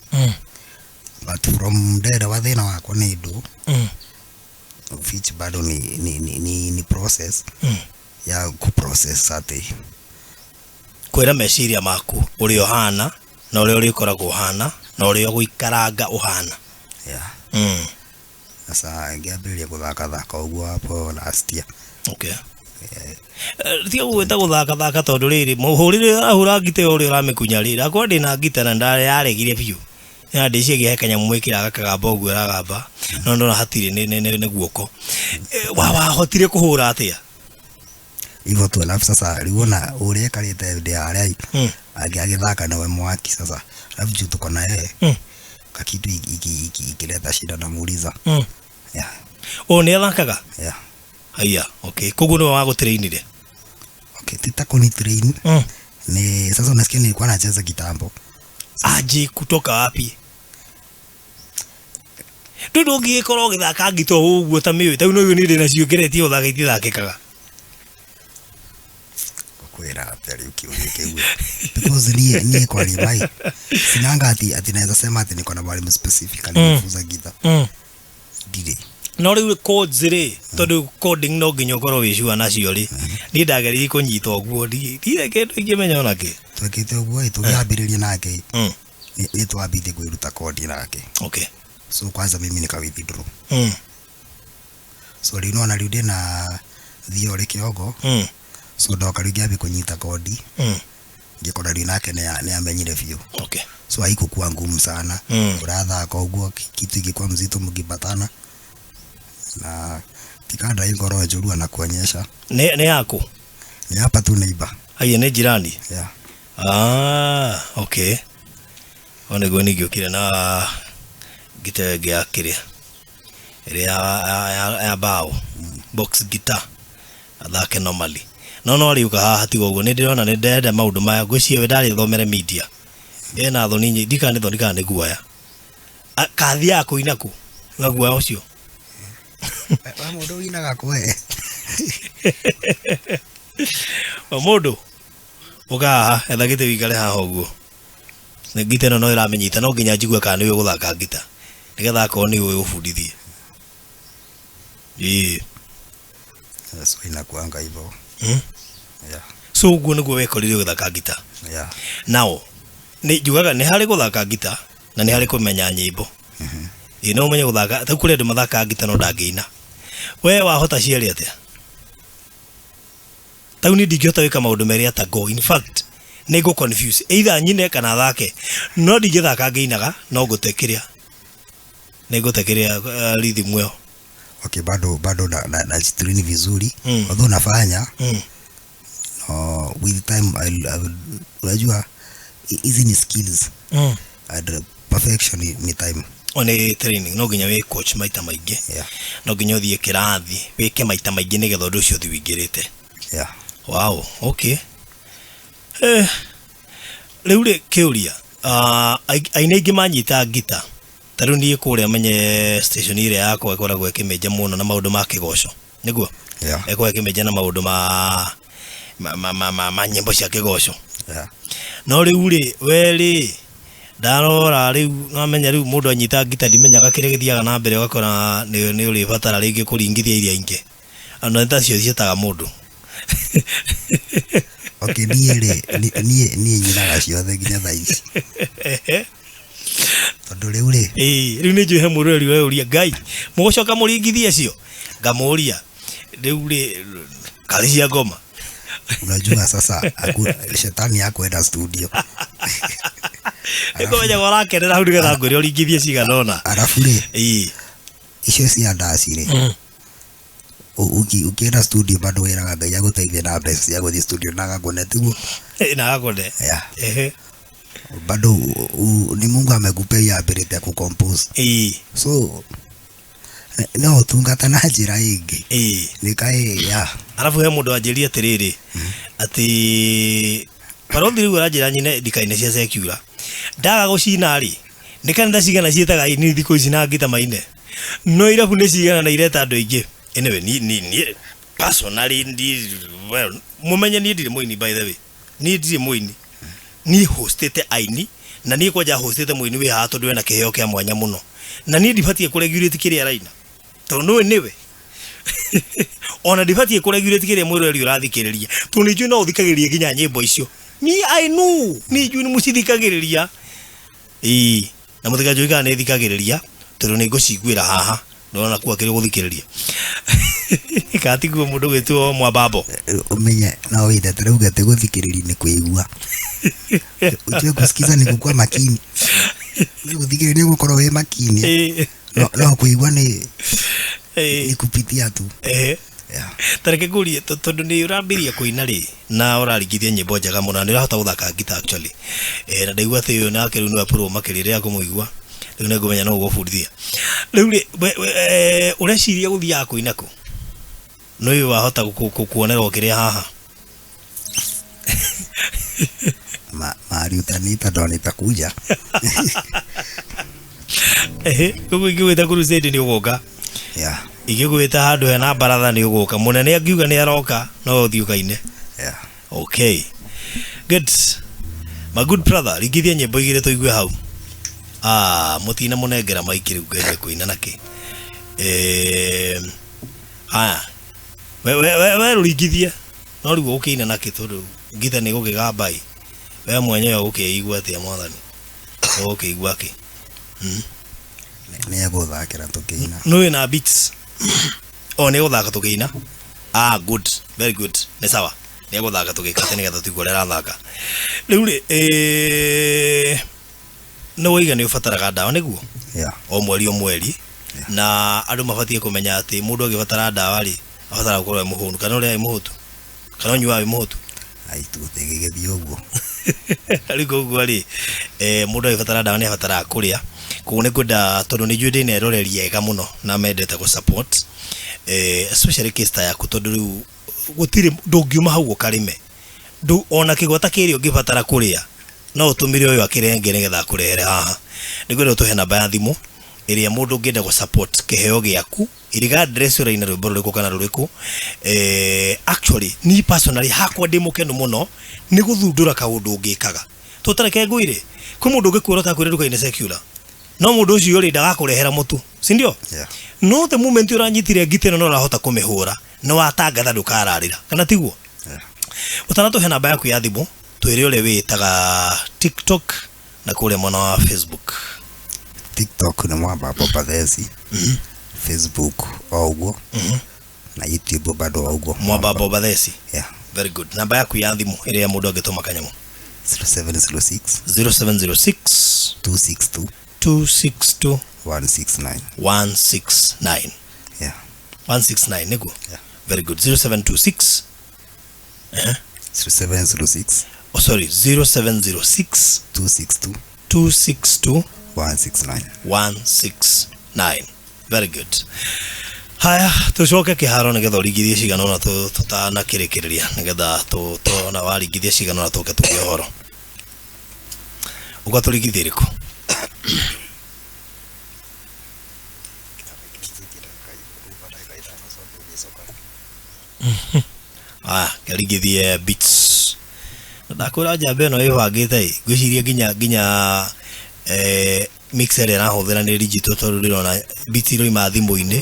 But from there wathina wako ni ndu which bado ni process ya ku process ati
kwira meciria maku uri ohana na uri koragwo hana na uri guikaranga uhana.
Yeah. Sasa ngiambiria guthaka uguo hapo last year.
Okay. Thio gweta guthaka tondu riri muhurire arahura ngite uri uramikunya riri akwa ndina ngita na ndare yaregire biu ya ndici gihekanya mwikiraga kagamba uguo aragamba no ndo hatire ne guoko wa hotire kuhura atia
hivyo tu. Alafu sasa aliona ule kaleta ndio arai agithaka na we mwaki sasa alafu juu tuko na yeye kakitu ikileta shida na muuliza. Yeah.
Ni athakaga.
Yeah.
Haya, okay. Kugu no wago trainire.
Okay, titako ni train. Ni sasa unasikia nilikuwa nacheza kitambo.
Aje kutoka wapi? Ndu ngikoro githaka ngito uguo ta miwe. Tau no yo nire na ciukereti uthaka itithakikaga.
Kwera atari ukiuke. Because ni kwa libai. Sinanga ati naweza sema ati niko na mwalimu specifically kufunza gitaa. Dide.
No riu codes ri tondu coding no nginya ukorwo wicua nacio ri ni ndagerire kunyita uguo ndire kindu ingimenya onake
twekete uguo itugambiriria nake ni twambite kwiruta code nake.
Okay.
So kwanza mimi nika withdraw. So rĩu nona rĩu ndĩna thiorĩ kĩongo. So ndoka rĩu ngĩambia kũnyita kodi. Ngĩkora rĩu nake nĩ amenyire biũ.
Okay.
So haikuwa ngumu sana. Ũrathaka ũguo kitu ingĩkuwa mzito mngĩbatana. Na tikanda ingoro njũru anakuonyesha.
Nĩ yako?
Ni hapa tu neighbor.
Haya nĩ jirani?
Yeah.
Okay. One go nĩgĩokire na gita gĩa kĩrĩa. Ya bao. Box guitar. Athake normally. No riuka haha tigo ũguo nĩ ndĩrona nĩ ndenda maũndũ maya ngwĩciria we ndarĩ thomere media. Ena thoni nyingĩ ndikanĩ nĩ guoya. Kathi yako inaku na guoya ũcio.
Wa mũndũ winaga kwe.
Mũndũ ũka haha etha gĩtĩ wĩikare haha ũguo. Nĩ gita ĩno no ĩramenyita no nginya njigue kana nĩwe gũthaka gita. Nĩgetha akorwo nĩ ũĩ ũbundithie.
So inakuanga hivyo. Yeah.
So ũguo nĩguo wekorire gũthaka gita.
Yeah.
Now nĩ njugaga nĩ harĩ gũthaka gita na nĩ harĩ kũmenya nyĩmbo. No ũmenye gũthaka ta kũrĩ andũ mathaka gita no ndangĩina. We wahota ciarĩ atĩa? Tau nĩ ndingĩhota gwĩka maũndũ merĩ atago. In fact nĩ ngũ confuse either nyine kana thake. No ndingĩthaka ngĩinaga no ngũte kĩrĩa. Nĩ ngũte kĩrĩa rhythm ĩyo.
Okay, bado na jitrain vizuri. Although nafanya with time unajua hizi ni skills. And perfection ni time.
One training no nginya we coach maita maingĩ.
Yeah.
No nginya ũthiĩ kĩrathi wĩke maita maingĩ nĩgetha ũndũ ũcio ũthiĩ wĩingĩrĩte.
Yeah.
Wow, okay. Rĩu rĩ kĩũria aina aingĩ manyita gita. Tarĩu niĩ kũrĩa menye station ĩrĩa yakwa ĩkoragwo ĩkĩmenja mũno na maũndũ ma kĩgoco. Nĩguo?
Yeah.
Ĩkoragwo ĩkĩmenja na maũndũ ma nyĩmbo cia kĩgoco.
Yeah.
No rĩu rĩ we rĩ ndarora rĩu no menya rĩu mũndũ anyita gita ndimenyaga kĩrĩa gĩthiaga na mbere ũgakora nĩ ũrĩ batara rĩngĩ kũringithia iria ingĩ. Ano nĩ tacio ciĩtaga mũndũ.
Okay, niĩ nyinaga ciothe nginya thaa ici. Tondũ rĩu rĩ
rĩu nĩ njũĩ he mũrũri we ũria Ngai mũgũcoka mũringithie cio ngamũria rĩu rĩ kali cia ngoma.
Unajua sasa shetani akwenda studio.
Ĩkomenya warakenera hau nĩgetha ngwĩre ũringithie ciganona.
Arafu rĩ icio cia ndaci rĩ ukienda studio bado wĩraga Ngai agũteithie na mbeca cia gũthiĩ studio na agakũne tiguo.
Na agakũne.
Yeah. Bado ni Mungu amekupea ability ya kucompose. So no tungata na njĩra ĩngĩ. Nikae ya.
Arafu he mũndũ anjĩria atĩrĩrĩ atĩ parothi rĩu aranjĩra nyine ndikaine cia secular. Ndaga gũcina rĩ nĩ kanitha cigana ciĩtaga ni thikũ ici na ngita maine. No irabu nĩ cigana na ireta andũ aingĩ. Anyway ni personally mumenye ni ndirĩ mũini by the way. Ni ndirĩ mũini. Ni hostete aini na ni kwaja hostete mũini wĩ haha tondũ wena kĩheo kĩa mwanya mũno. Na ni ndibatie kũregulate kĩrĩa araina. Tondũ niwe ona ndibatie kũregulate kĩrĩa mwĩrĩ ũrĩa ũrathikĩrĩria. Tondũ nĩ njũĩ no ũthikagĩrĩria nginya nyĩmbo icio. Ni I know ni njũĩ nĩ mũcithikagĩrĩria. Na mũthikagĩrĩria kana nĩ thikagĩrĩria tondũ nĩ ngũciguĩra haha. Ndona kuwa kĩrĩ gũthikĩrĩria. Katiguo mũndũ gwĩtwo Mwambambo.
Umenye na wĩde tarauga te gũthikĩrĩria nĩ kwĩigua. Ujue kusikiza ni kukua makini. Gũthikĩrĩria gũkorwo wĩ makini. No kwĩigua ni kupitia tu.
Tareke kũria tondũ nĩ ũrambiria kũina rĩ na ũraringithia nyĩmbo njega mũno nĩ ũrahota gũthaka gita actually. Na ndaigua atĩ ũyũ nake rĩu nĩwe pro makĩrĩria kũmũigua. Rĩu nĩ ngũmenya no ũgũbundithia. Rĩu rĩ ũreciria gũthiaga kũina kũ? No ũyũ wahota kuonerwo kĩrĩa haha.
Mari utanita ndo nitakuja.
Koguo ingĩgwĩta crusade nĩ ũgũka.
Yeah.
Ingĩgwĩta handũ hena baratha nĩ ũgũka. Mũnene angiuga nĩ aroka no ũthiĩ ũkaine.
Yeah.
Okay. Good. My good brother, ringithia nyĩmbo igĩrĩ tũigue hau. Mutina mũnengera maiki rĩu ngerie kũina nake. We rũringithie no rĩu ũkĩina nake tondũ ngita nĩ gũkĩgamba ĩ. We mwenyewe ũkĩigua atĩa mwathani? Ũkĩigua kĩ?
Nĩ egũthakĩra tũkĩina.
Nũĩ na beats. Nĩ egũthaka tũkĩina. Good. Very good. Nĩ sawa. Nĩ egũthaka tũgĩkate nĩgetha tũigua ũrĩa arathaka. Rĩu rĩ nĩ woiga nĩ ũbataraga ndawa nĩguo? O mweri. Na andũ mabatie kũmenya atĩ mũndũ agĩbatara ndawa rĩ abatara gũkorwo mũhũnu kana ũrĩa mũhũtu kana ũnyuaga mũhũtu
gĩgĩthiĩ ũguo.
Ariko ũguo rĩ mũndũ agĩbatara ndawa nĩ abataraga kũrĩa. Koguo nĩ ngwenda tondũ nĩ njũĩ ndĩna eroreria ega mũno na mendete gũ support especially case ta yaku tondũ rĩu gũtirĩ ndũngiuma hau ũkarĩme ona kĩgwata kĩrĩ ũngĩbatara kũrĩa no ũtũmire ũyũ akĩrenge nĩgetha kũrehere haha. Nĩ ngwenda ũtũhe namba ya thimũ ĩrĩa mũndũ ũngĩenda gũ support kĩheo gĩaku regardless ũraina rwĩmbo rũrĩkũ kana rũrĩkũ. Actually ni personally hakwa ndĩ mũkenu mũno nĩ gũthundũra kaũndũ ũngĩkaga tũtareke ngũire kwĩ mũndũ ũngĩkwĩra ũtakwĩra nduka-inĩ secular no mũndũ ũcio rĩ ndagakũrehera mũtu si ndio? No the moment ũranyitire ngite no ũrahota kũmĩhũra no watangatha ndũkararĩra kana tiguo? Ũtanatũhe namba yaku ya thimũ twĩre ũrĩa wĩtaga TikTok na kũrĩa mwena wa Facebook.
TikTok nĩ Mwambabo Bathesi. Facebook o ũguo. Na YouTube bado o ũguo.
Mwambabo Bathesi. Very good. Namba yaku ya thimũ ĩrĩa mũndũ angĩtũma kanyamũ.
0706
262
169.
169 nĩguo? Very good. 0726
0706
0706 262 169. Very good. Haya tucoke kĩharo nĩgetha ũringithie cigano na tũtanakĩrĩkĩrĩria nĩgetha tũtona waringithia cigano na tũke tũgĩe ũhoro. Ũgatũringithia rĩkũ? Kĩringithie beats. Ndakwĩra njamba ĩno ĩbangĩte ngwĩciria nginya mixer ĩrahũthĩra nĩ digital tondũ ndĩrona beats iroima thimũ-inĩ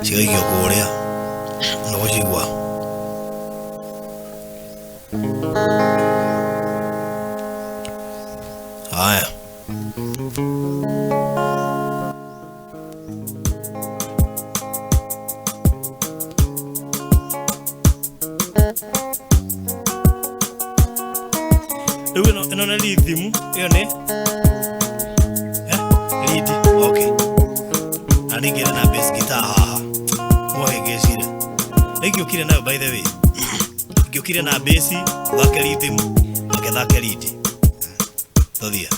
cigaikio kũrĩa no gũcigua. Haya ĩno nĩ rhythm ĩyo nĩ lead. Okay. Na ningĩ na bass guitar haha mwahengecire nĩngĩũkire nayo by the way ngĩũkire na bass thake rhythm thake lead tũthiĩ.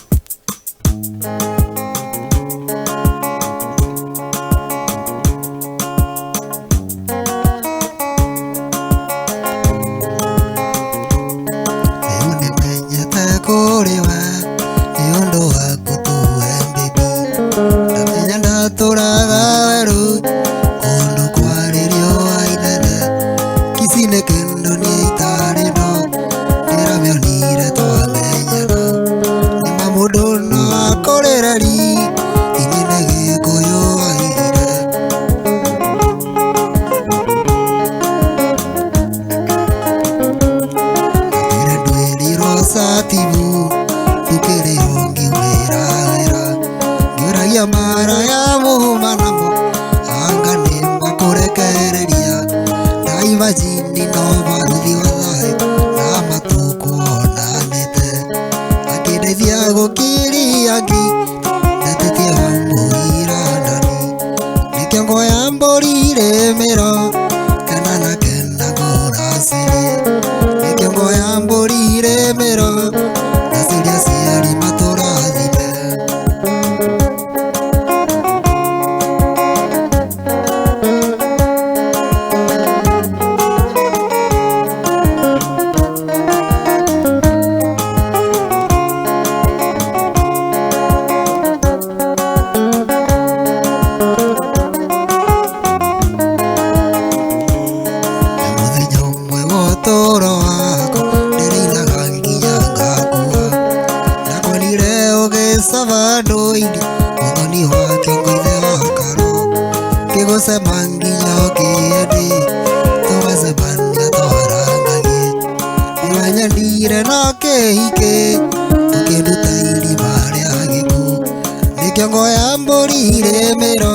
Nikiongo ya mburi iremero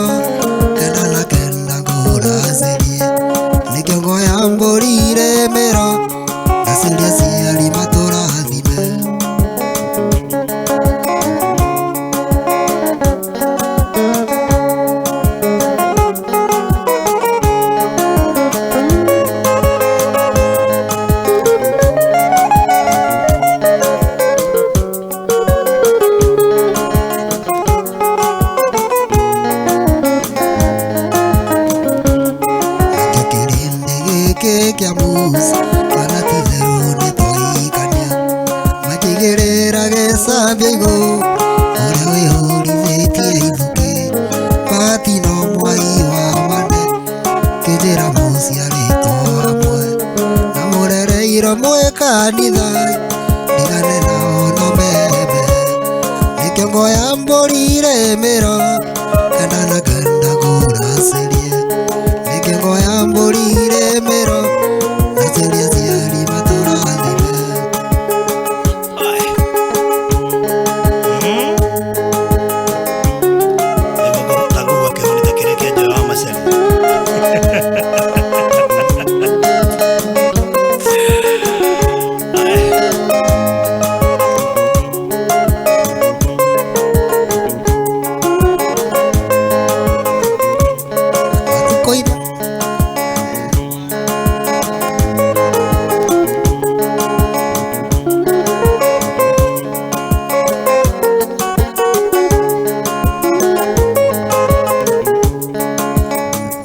kenda na kenda nguracerie nikio ngoya mburi iremero ngaceria ciari matũrathime kia musa kana titherũ nĩ twaikania makĩgerera gĩcambia igũrũ ũrĩa wĩhũrithĩtie ithukĩ pati no mwai wa mane kĩnjĩra mũciarĩtwo hamwe na mũrereirwo mwĩ kanitha ndigane nao no mebe nĩkĩo ngoya mbũri iremĩro kenda na kenda ngũracerie nĩkĩo ngoya mbũri iremĩro ngaceria ciari matũrathime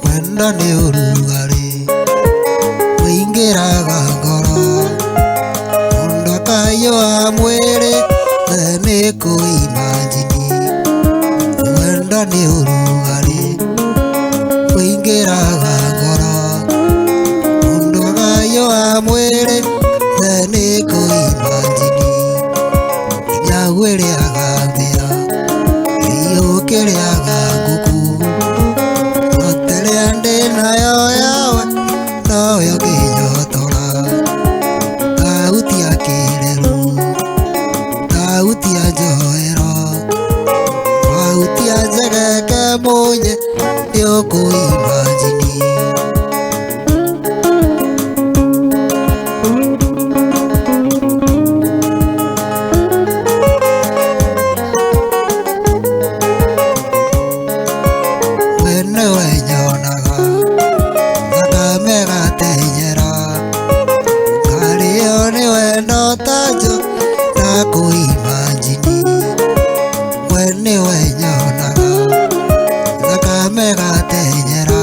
wendo nĩ ũrugarĩ wĩingĩraga ngoro mũndũ akayũa mwĩrĩ nĩ kũimanjini wendo nĩ ũrugarĩ wĩingĩraga ngoro mũndũ akayũa mwĩrĩ nĩ kũimanjini nyau ĩrĩaga mbĩa kĩiyũ kĩrĩaga ngũkũ nayo yawe noyo nginyotora thauti ya kĩrĩru thauti ya njoero thauti ya njegeke mũnye nĩũkũimanjini we nĩwe nyonaga thakame gatenyera karĩo nĩwe ndotanjo na kũimanjini we nĩwe nyonaga thakame gatenyera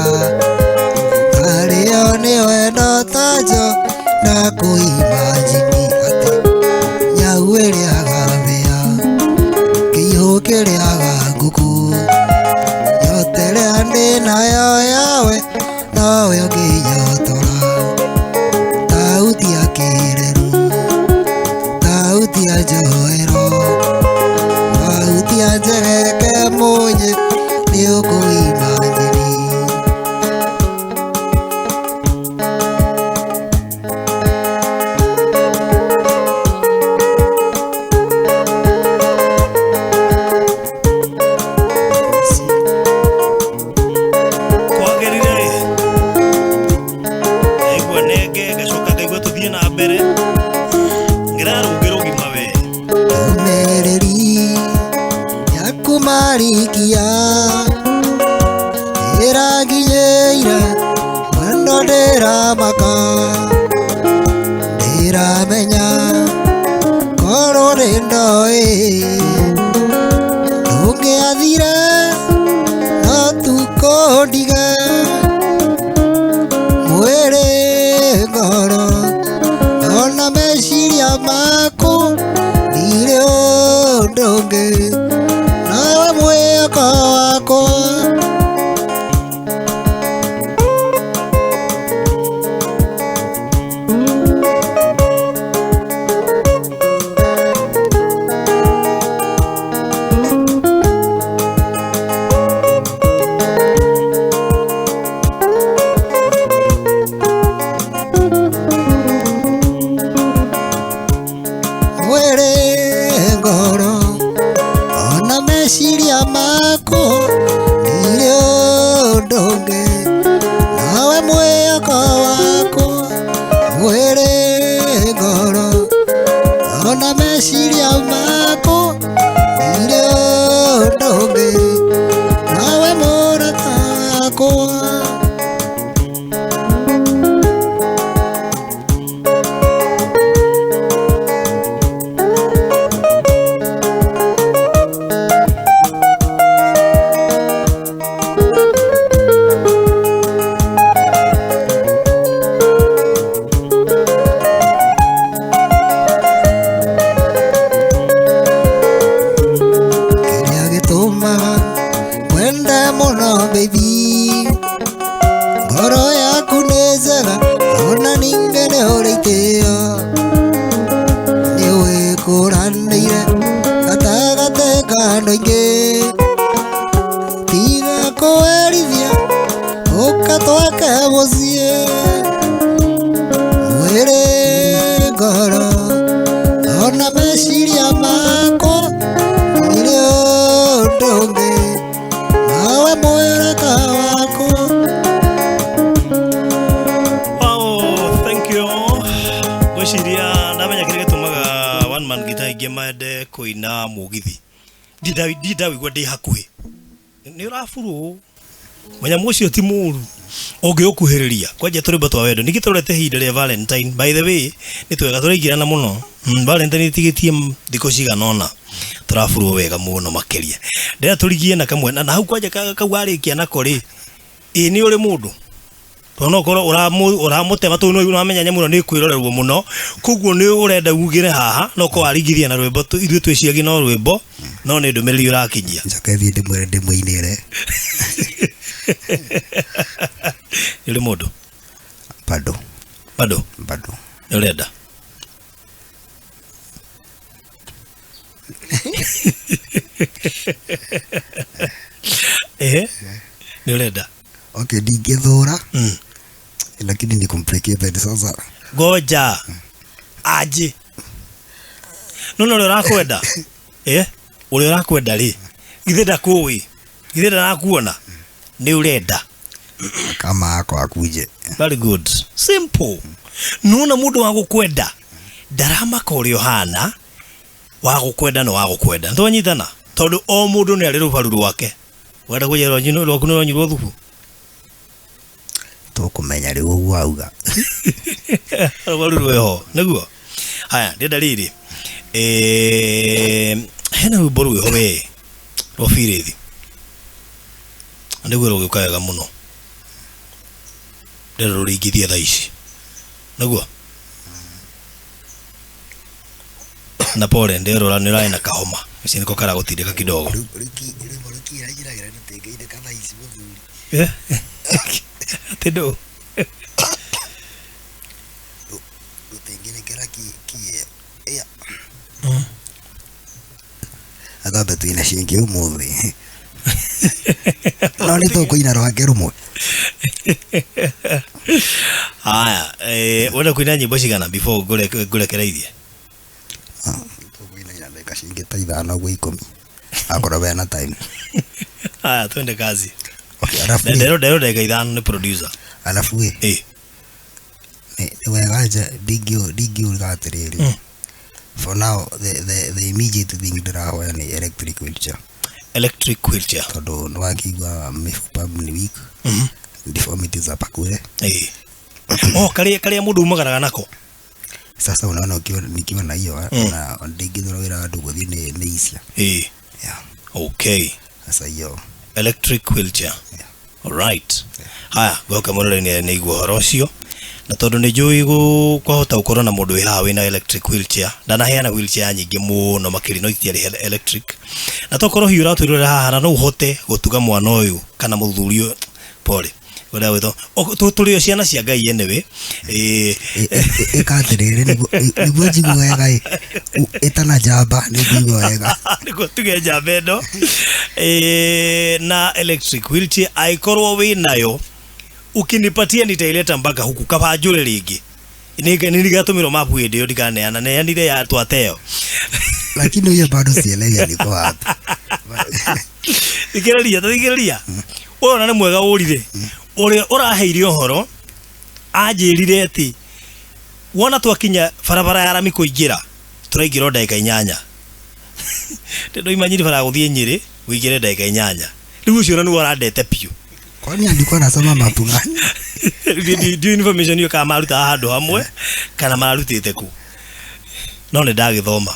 karĩo nĩwe ndotanjo na kũimanjini atĩ nyau ĩrĩaga mbĩa kĩihũ kĩrĩaga ngũkũ yote rĩa ndĩ nayo yawe noyo nginyotora thauti ya kĩrĩru thauti ya njoero thauti ya njegeke mũnye nĩũkũimanjini marikia ĩraginyĩire mwendo ndĩramaka ndĩramenya korwo nĩ ndoĩ ndũngĩathire no tukũndige mwĩrĩ ngoro ona meciria maku ndirĩ ũndũ ũngĩ nawe mwĩhoko wakwa muciĩ mwĩrĩ ngoro ona meciria makwa nĩrĩ ũndũ ũngĩ nawe mwĩrĩka wakwa.
Thank you. Gwĩciria ndamenya kĩrĩa gĩtũmaga one man guitar aingĩ mende kũina mũgithi. Ndindawigua ndĩ hakuhĩ. Nĩ ũraburwo. Mũnyamũ ũcio ti mũru. Ũngĩũkuhĩrĩria. Kwanja tũrĩmbo twa wendo. Ningĩ tũrete ihinda rĩa Valentine. By the way, nĩ twega tũraingĩrana mũno. Valentine ĩtigĩtie thikũ cigana ũna. Tũraburwo wega mũno makĩria. Ndĩra tũrigie na kamwe. Na hau kwanja kau arĩkia nako rĩ. Nĩ ũrĩ mũndũ. Tonokorwo ũramũtema tũ no ũramenya nyamũ nĩ kwĩrorerwo mũno. Koguo nĩ ũrenda ugire haha no ko aringithia na rwĩmbo ithuĩ twĩciagi no rwĩmbo no nĩ ndũmĩrĩri ũrakinyia.
Njoke thiĩ ndĩmwĩre ndĩmũinĩre.
Nĩ ũrĩ mũndũ?
Bado.
Nĩ ũrenda? Nĩ ũrenda?
Okay, ndingĩthũra. Lakini ni complicated sasa.
Ngoja. Aje. No ũrakwenda. Ũrĩa ũrakwenda rĩ. Githĩ ndakũĩ. Githĩ ndanakuona. Nĩ ũrenda.
Kama ako akuje.
Very good. Simple. Nuna mũndũ wa gũkwenda. Ndaramaka ũrĩa ũhana. Wa gũkwenda no wa gũkwenda. Twanyitana. Tondũ o mũndũ nĩ arĩ rũbaru rwake. Wenda kũjera nyino rwaku nĩ rwanyirwo thubu.
Tũkũmenya rĩu ũguo auga.
Rũbaru rweho. Nĩguo. Haya, ndĩenda rĩrĩ. Hena rwĩmbo rwĩho we. Rwabirĩthi. Nĩguo rũgĩũka wega mũno. Ndĩrenda rũringithie thaa ici. Nĩguo. Na pole ndĩrora nĩ ũrarĩ na kahoma. Ici nĩko karagũtindĩka kidogo. Tendo.
Utengenekera kie. Agambe tuina shingi umuthi. No nĩ tũkũina rwake rũmwe.
Haya, wenda kũina nyĩmbo cigana before ngũrekereirie?
Tũkũina ndagĩka shingi ta 5 gwa 10. Akorwo bena time.
Haya, twende kazi.
Okay, alafu
ndero ndagĩka 5 nĩ producer.
Alafu nĩ wega ndingĩ ũgatĩrĩrĩ. For now, the immediate thing ndĩrahoya nĩ electric wheelchair.
Electric wheelchair.
Tondũ nĩ wakigua mifupa ni weak. Deformities hapa kule.
Karia mũndũ umagaraga nako.
Sasa unaona nikiwa na hiyo na ndingĩthora wĩra andũ gũthiĩ nĩ icia. Yeah.
Okay.
Sasa hiyo
electric wheelchair. All right. Haya, goka mũrore nĩ igua horo ũcio. Na tondũ nĩ njũĩ kwahota gũkorwo na mũndũ wĩhaha wĩna electric wheelchair. Ndanaheana wheelchair nyingĩ mũno makĩria no itiarĩ electric. Na tokorwo hiũ ũratwĩrora haha na no ũhote gũtuga mwana ũyũ kana mũthuri ũyũ pole. Wala weto tũrĩ ciana cia Ngai enewe
ĩkathĩrĩrĩ nĩguo njigua wega ĩtana jamba nĩguo wega
nĩguo tuge jamba ĩno na electric wheelchair aikorwo wĩnayo ukinipatia nitaileta mpaka huku kabanjũre rĩngĩ nĩgatũmĩrwo mapu hĩndĩ ĩyo ndikaneana neanire ya twateo
lakini huyo bado sielewi aliko wapi
thikĩrĩria ũyũ nĩ mwega ũrire ũrĩa ũraheire ũhoro anjĩrire atĩ wona twakinya barabara ya rami kũingĩra tũraingĩra ndagĩka 8 tondũ imanyiri bara gũthiĩ Nyĩrĩ ũingĩre ndagĩka 8 rĩu ũcio nĩ warandete piũ
kwani andiko nasoma mapu gani
ndio information hiyo kama maruta handũ hamwe kana marutĩte ku no nĩ ndagĩthoma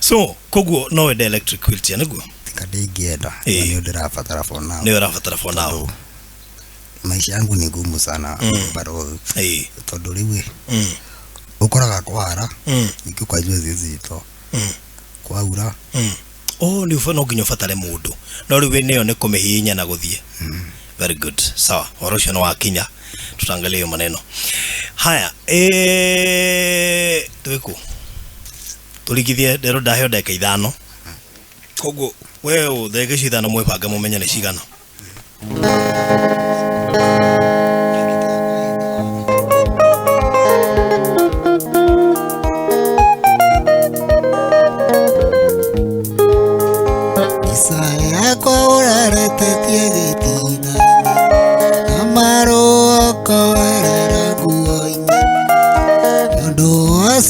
so koguo no wende electric wheelchair nĩguo
kadĩngĩenda nĩ ndĩrabatara for now
nĩ ũrabatara for now
maisha yangu ni ngumu sana bado tondũ rĩu ũkoraga kwara nĩkĩo kwajua zizito kwaura
ni ufano nginya fatale mũndũ no rĩu nĩyo nĩ kũmĩhinya na gũthiĩ very good sawa warosho no wakinya tutaangalia maneno haya twiko tuligithie ndero ndaheo ndagĩka 5 koguo wewe ndagĩka 5 mwebanga mũmenya nĩ cigana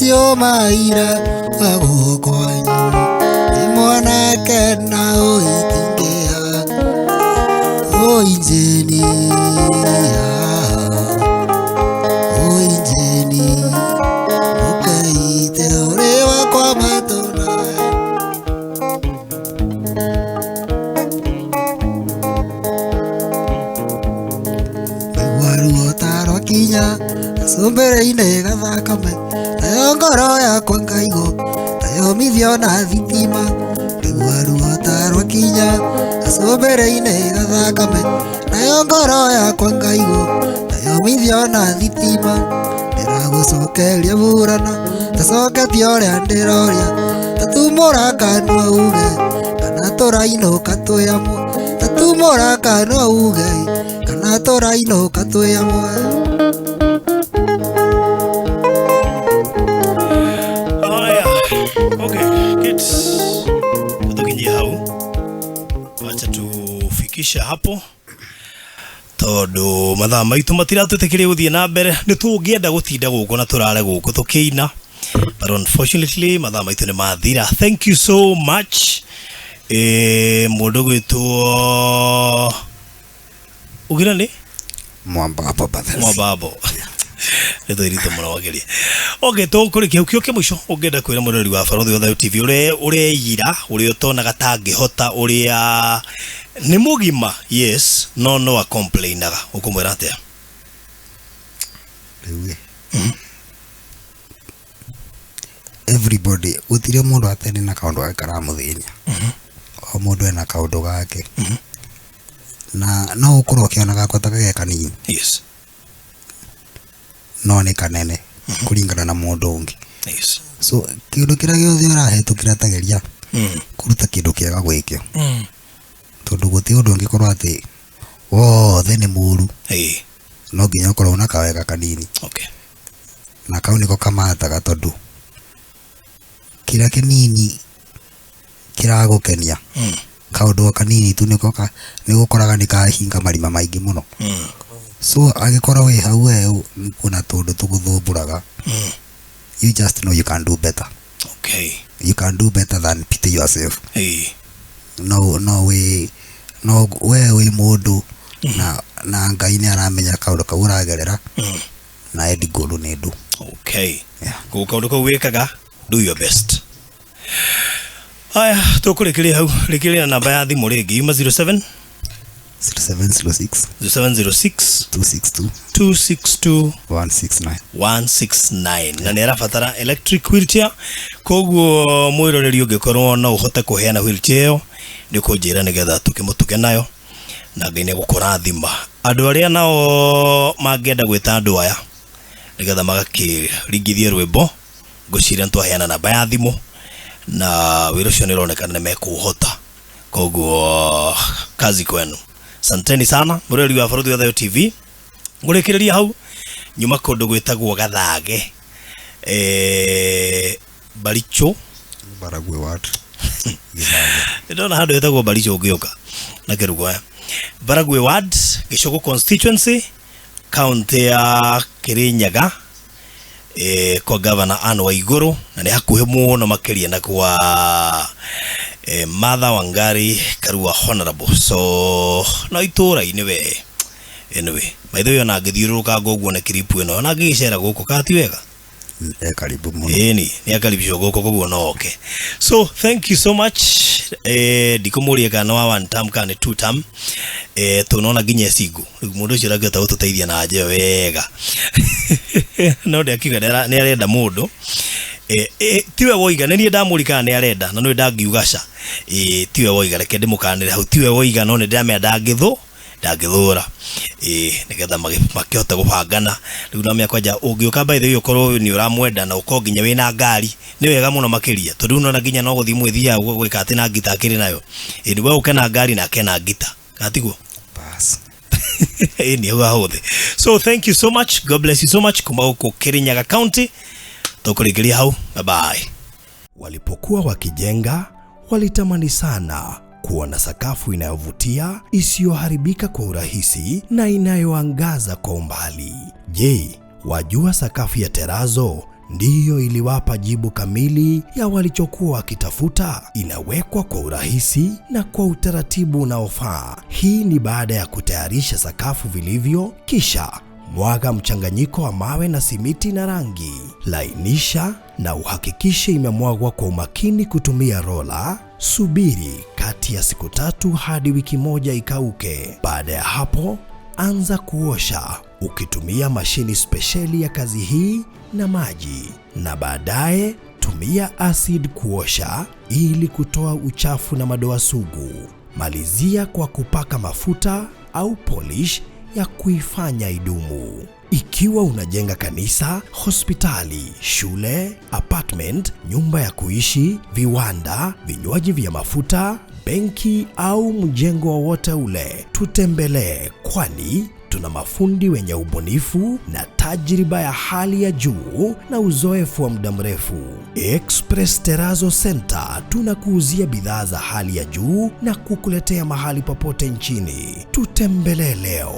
macio maira agokwanyu ni mwanake na uitingia oinjeni ukaite uri wakwa matona waru otaro kinya sombereine gathakame nayo ngoro yakwa ngaigo nayo mithio na thitima waru otaro kinya sombereine gathakame nayo ngoro yakwa ngaigo nayo mithio na thitima ndiragucokeria burana tacoketie uria ndiroria tatumura kanua uge kana tũrainuka twĩ amwe tatumura kanua uge kana tũrainuka twĩ amwe.
Acha tufikisha hapo tondu mathaa maitu matiratutekirie guthie na mbere ni tungienda gutinda guku na turare guku tukiina, but unfortunately mathaa maitu ni mathira. Thank you so much mundu gwitwo ugira ni Mwambabo Nito irito muno wageria. Okay, tukurikia ukio kimwisho ungenda kwira murori wa Barũthi Ũthaũ TV ureyira uri utona gatangihota uria ni mugima. Yes, no a complainaga ukumwira atia
everybody utire mundu atene na kaundu gake karamuthĩnia o mundu ena kaundu gake na no ukorwo kiona gakwa ta gake kanini.
Yes,
no ni kanene kuringana na mundu ungi.
Yes,
so kindu kira giothe urahetukira tageria kuruta kindu kiega gwikio tondu guti undu ungikorwo ati wothe ni muru. No nginya ukorwo na kawega kanini.
Okay,
na kau niko kamataga tondu kira kinini kiragukenia kaundu kanini tu niko nigukoraga nikahinga marima maingi muno. So agikora we hau we kuna tondu tuguthumburaga. You just know you can do better.
Okay,
you can do better than pity yourself. No we mundu na Ngai ni aramenya kaundu kau uragerera na endi nguru ni ndu.
Okay, go kaundu kau wikaga, do your best. Aya, tukurikiria hau rikiria namba ya thimu ringi yuma 0706 262 169 na nera fatara electric wheelchair. Koguo mwiroreri ungikorwo no uhote kuheana wheelchair ni kunjira nigetha tukimutuke nayo na Ngai ni gukurathima. Andu aria nao mangenda gwita andu aya nigetha magakiringithie rwimbo nguciria ntwaheana namba ya thimu na wiro cio ni ronekana mekuhota. Koguo kazi kwenu. Asanteni sana murori wa Barũthi Ũthaũ TV. Ngurikiria hau nyuma kundu gwitagwo Gathage Baricho
Baragwe ward
ndona handu hetagwo Baricho ngioka na Kerugoya. Baragwe ward Gicogo constituency county ya Kirinyaga kwa governor Anne Waiguru na ni hakuhe muno makiria na kwa Martha Wangari Karua honorable. So no itura iniwe anyway maitho yo na ngithiuruka ngoguo na kiripu ino na ngicera guku kati wega
karibu muno
ni akaribisho guku koguo no okay. So thank you so much. Ndikumuria kana wa one term kana two term tunona nginya sigu mundu ucio rageta ututeithia na nje wega no ndakiga ni arenda mundu tiwe woiga nĩ niĩ ndamũrika nĩ arenda na nĩ ndangiugaca tiwe woiga reke ndĩmũkanĩre hau tiwe woiga no nĩ ndamenya ndangĩthũra nĩgetha makĩhota gũbangana rĩu na mĩaka nja ũngĩũka by the way ũkorwo nĩ ũramwenda na ũkorwo nginya wĩna ngari nĩ wega mũno makĩria tondũ no nginya no gũthiĩ mwĩthia gwĩka atĩ na ngita akĩrĩ nayo nĩ wewe ũkena ngari na akena ngita katiguo
bas
ni hothe. So thank you so much, God bless you so much. Kuma huko Kirinyaga County tukurejelea hau, bye bye.
Walipokuwa wakijenga walitamani sana kuwa na sakafu inayovutia, isiyoharibika kwa urahisi na inayoangaza kwa umbali. Je, wajua sakafu ya terazo ndiyo iliwapa jibu kamili ya walichokuwa wakitafuta. Inawekwa kwa urahisi na kwa utaratibu unaofaa. Hii ni baada ya kutayarisha sakafu vilivyo, kisha mwaga mchanganyiko wa mawe na simiti na rangi. Lainisha na uhakikishe imemwagwa kwa umakini kutumia rola. Subiri kati ya siku 3 hadi wiki 1 ikauke. Baada ya hapo, anza kuosha ukitumia mashini spesheli ya kazi hii na maji, na baadaye tumia acid kuosha ili kutoa uchafu na madoa sugu. Malizia kwa kupaka mafuta au polish ya kuifanya idumu. Ikiwa unajenga kanisa, hospitali, shule, apartment, nyumba ya kuishi, viwanda, vinywaji vya mafuta, benki au mjengo wowote ule, tutembelee, kwani tuna mafundi wenye ubunifu na tajriba ya hali ya juu na uzoefu wa muda mrefu. Express Terrazzo Center tunakuuzia bidhaa za hali ya juu na kukuletea mahali popote nchini. Tutembelee leo,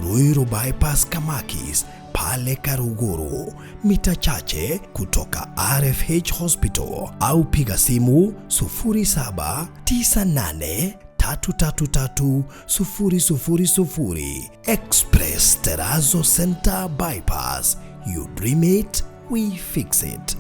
Ruiru Bypass Kamakis, pale Karuguru, mita chache kutoka RFH Hospital, au piga simu 0798333000. Express Terrazzo Center Bypass. You dream it, we fix it.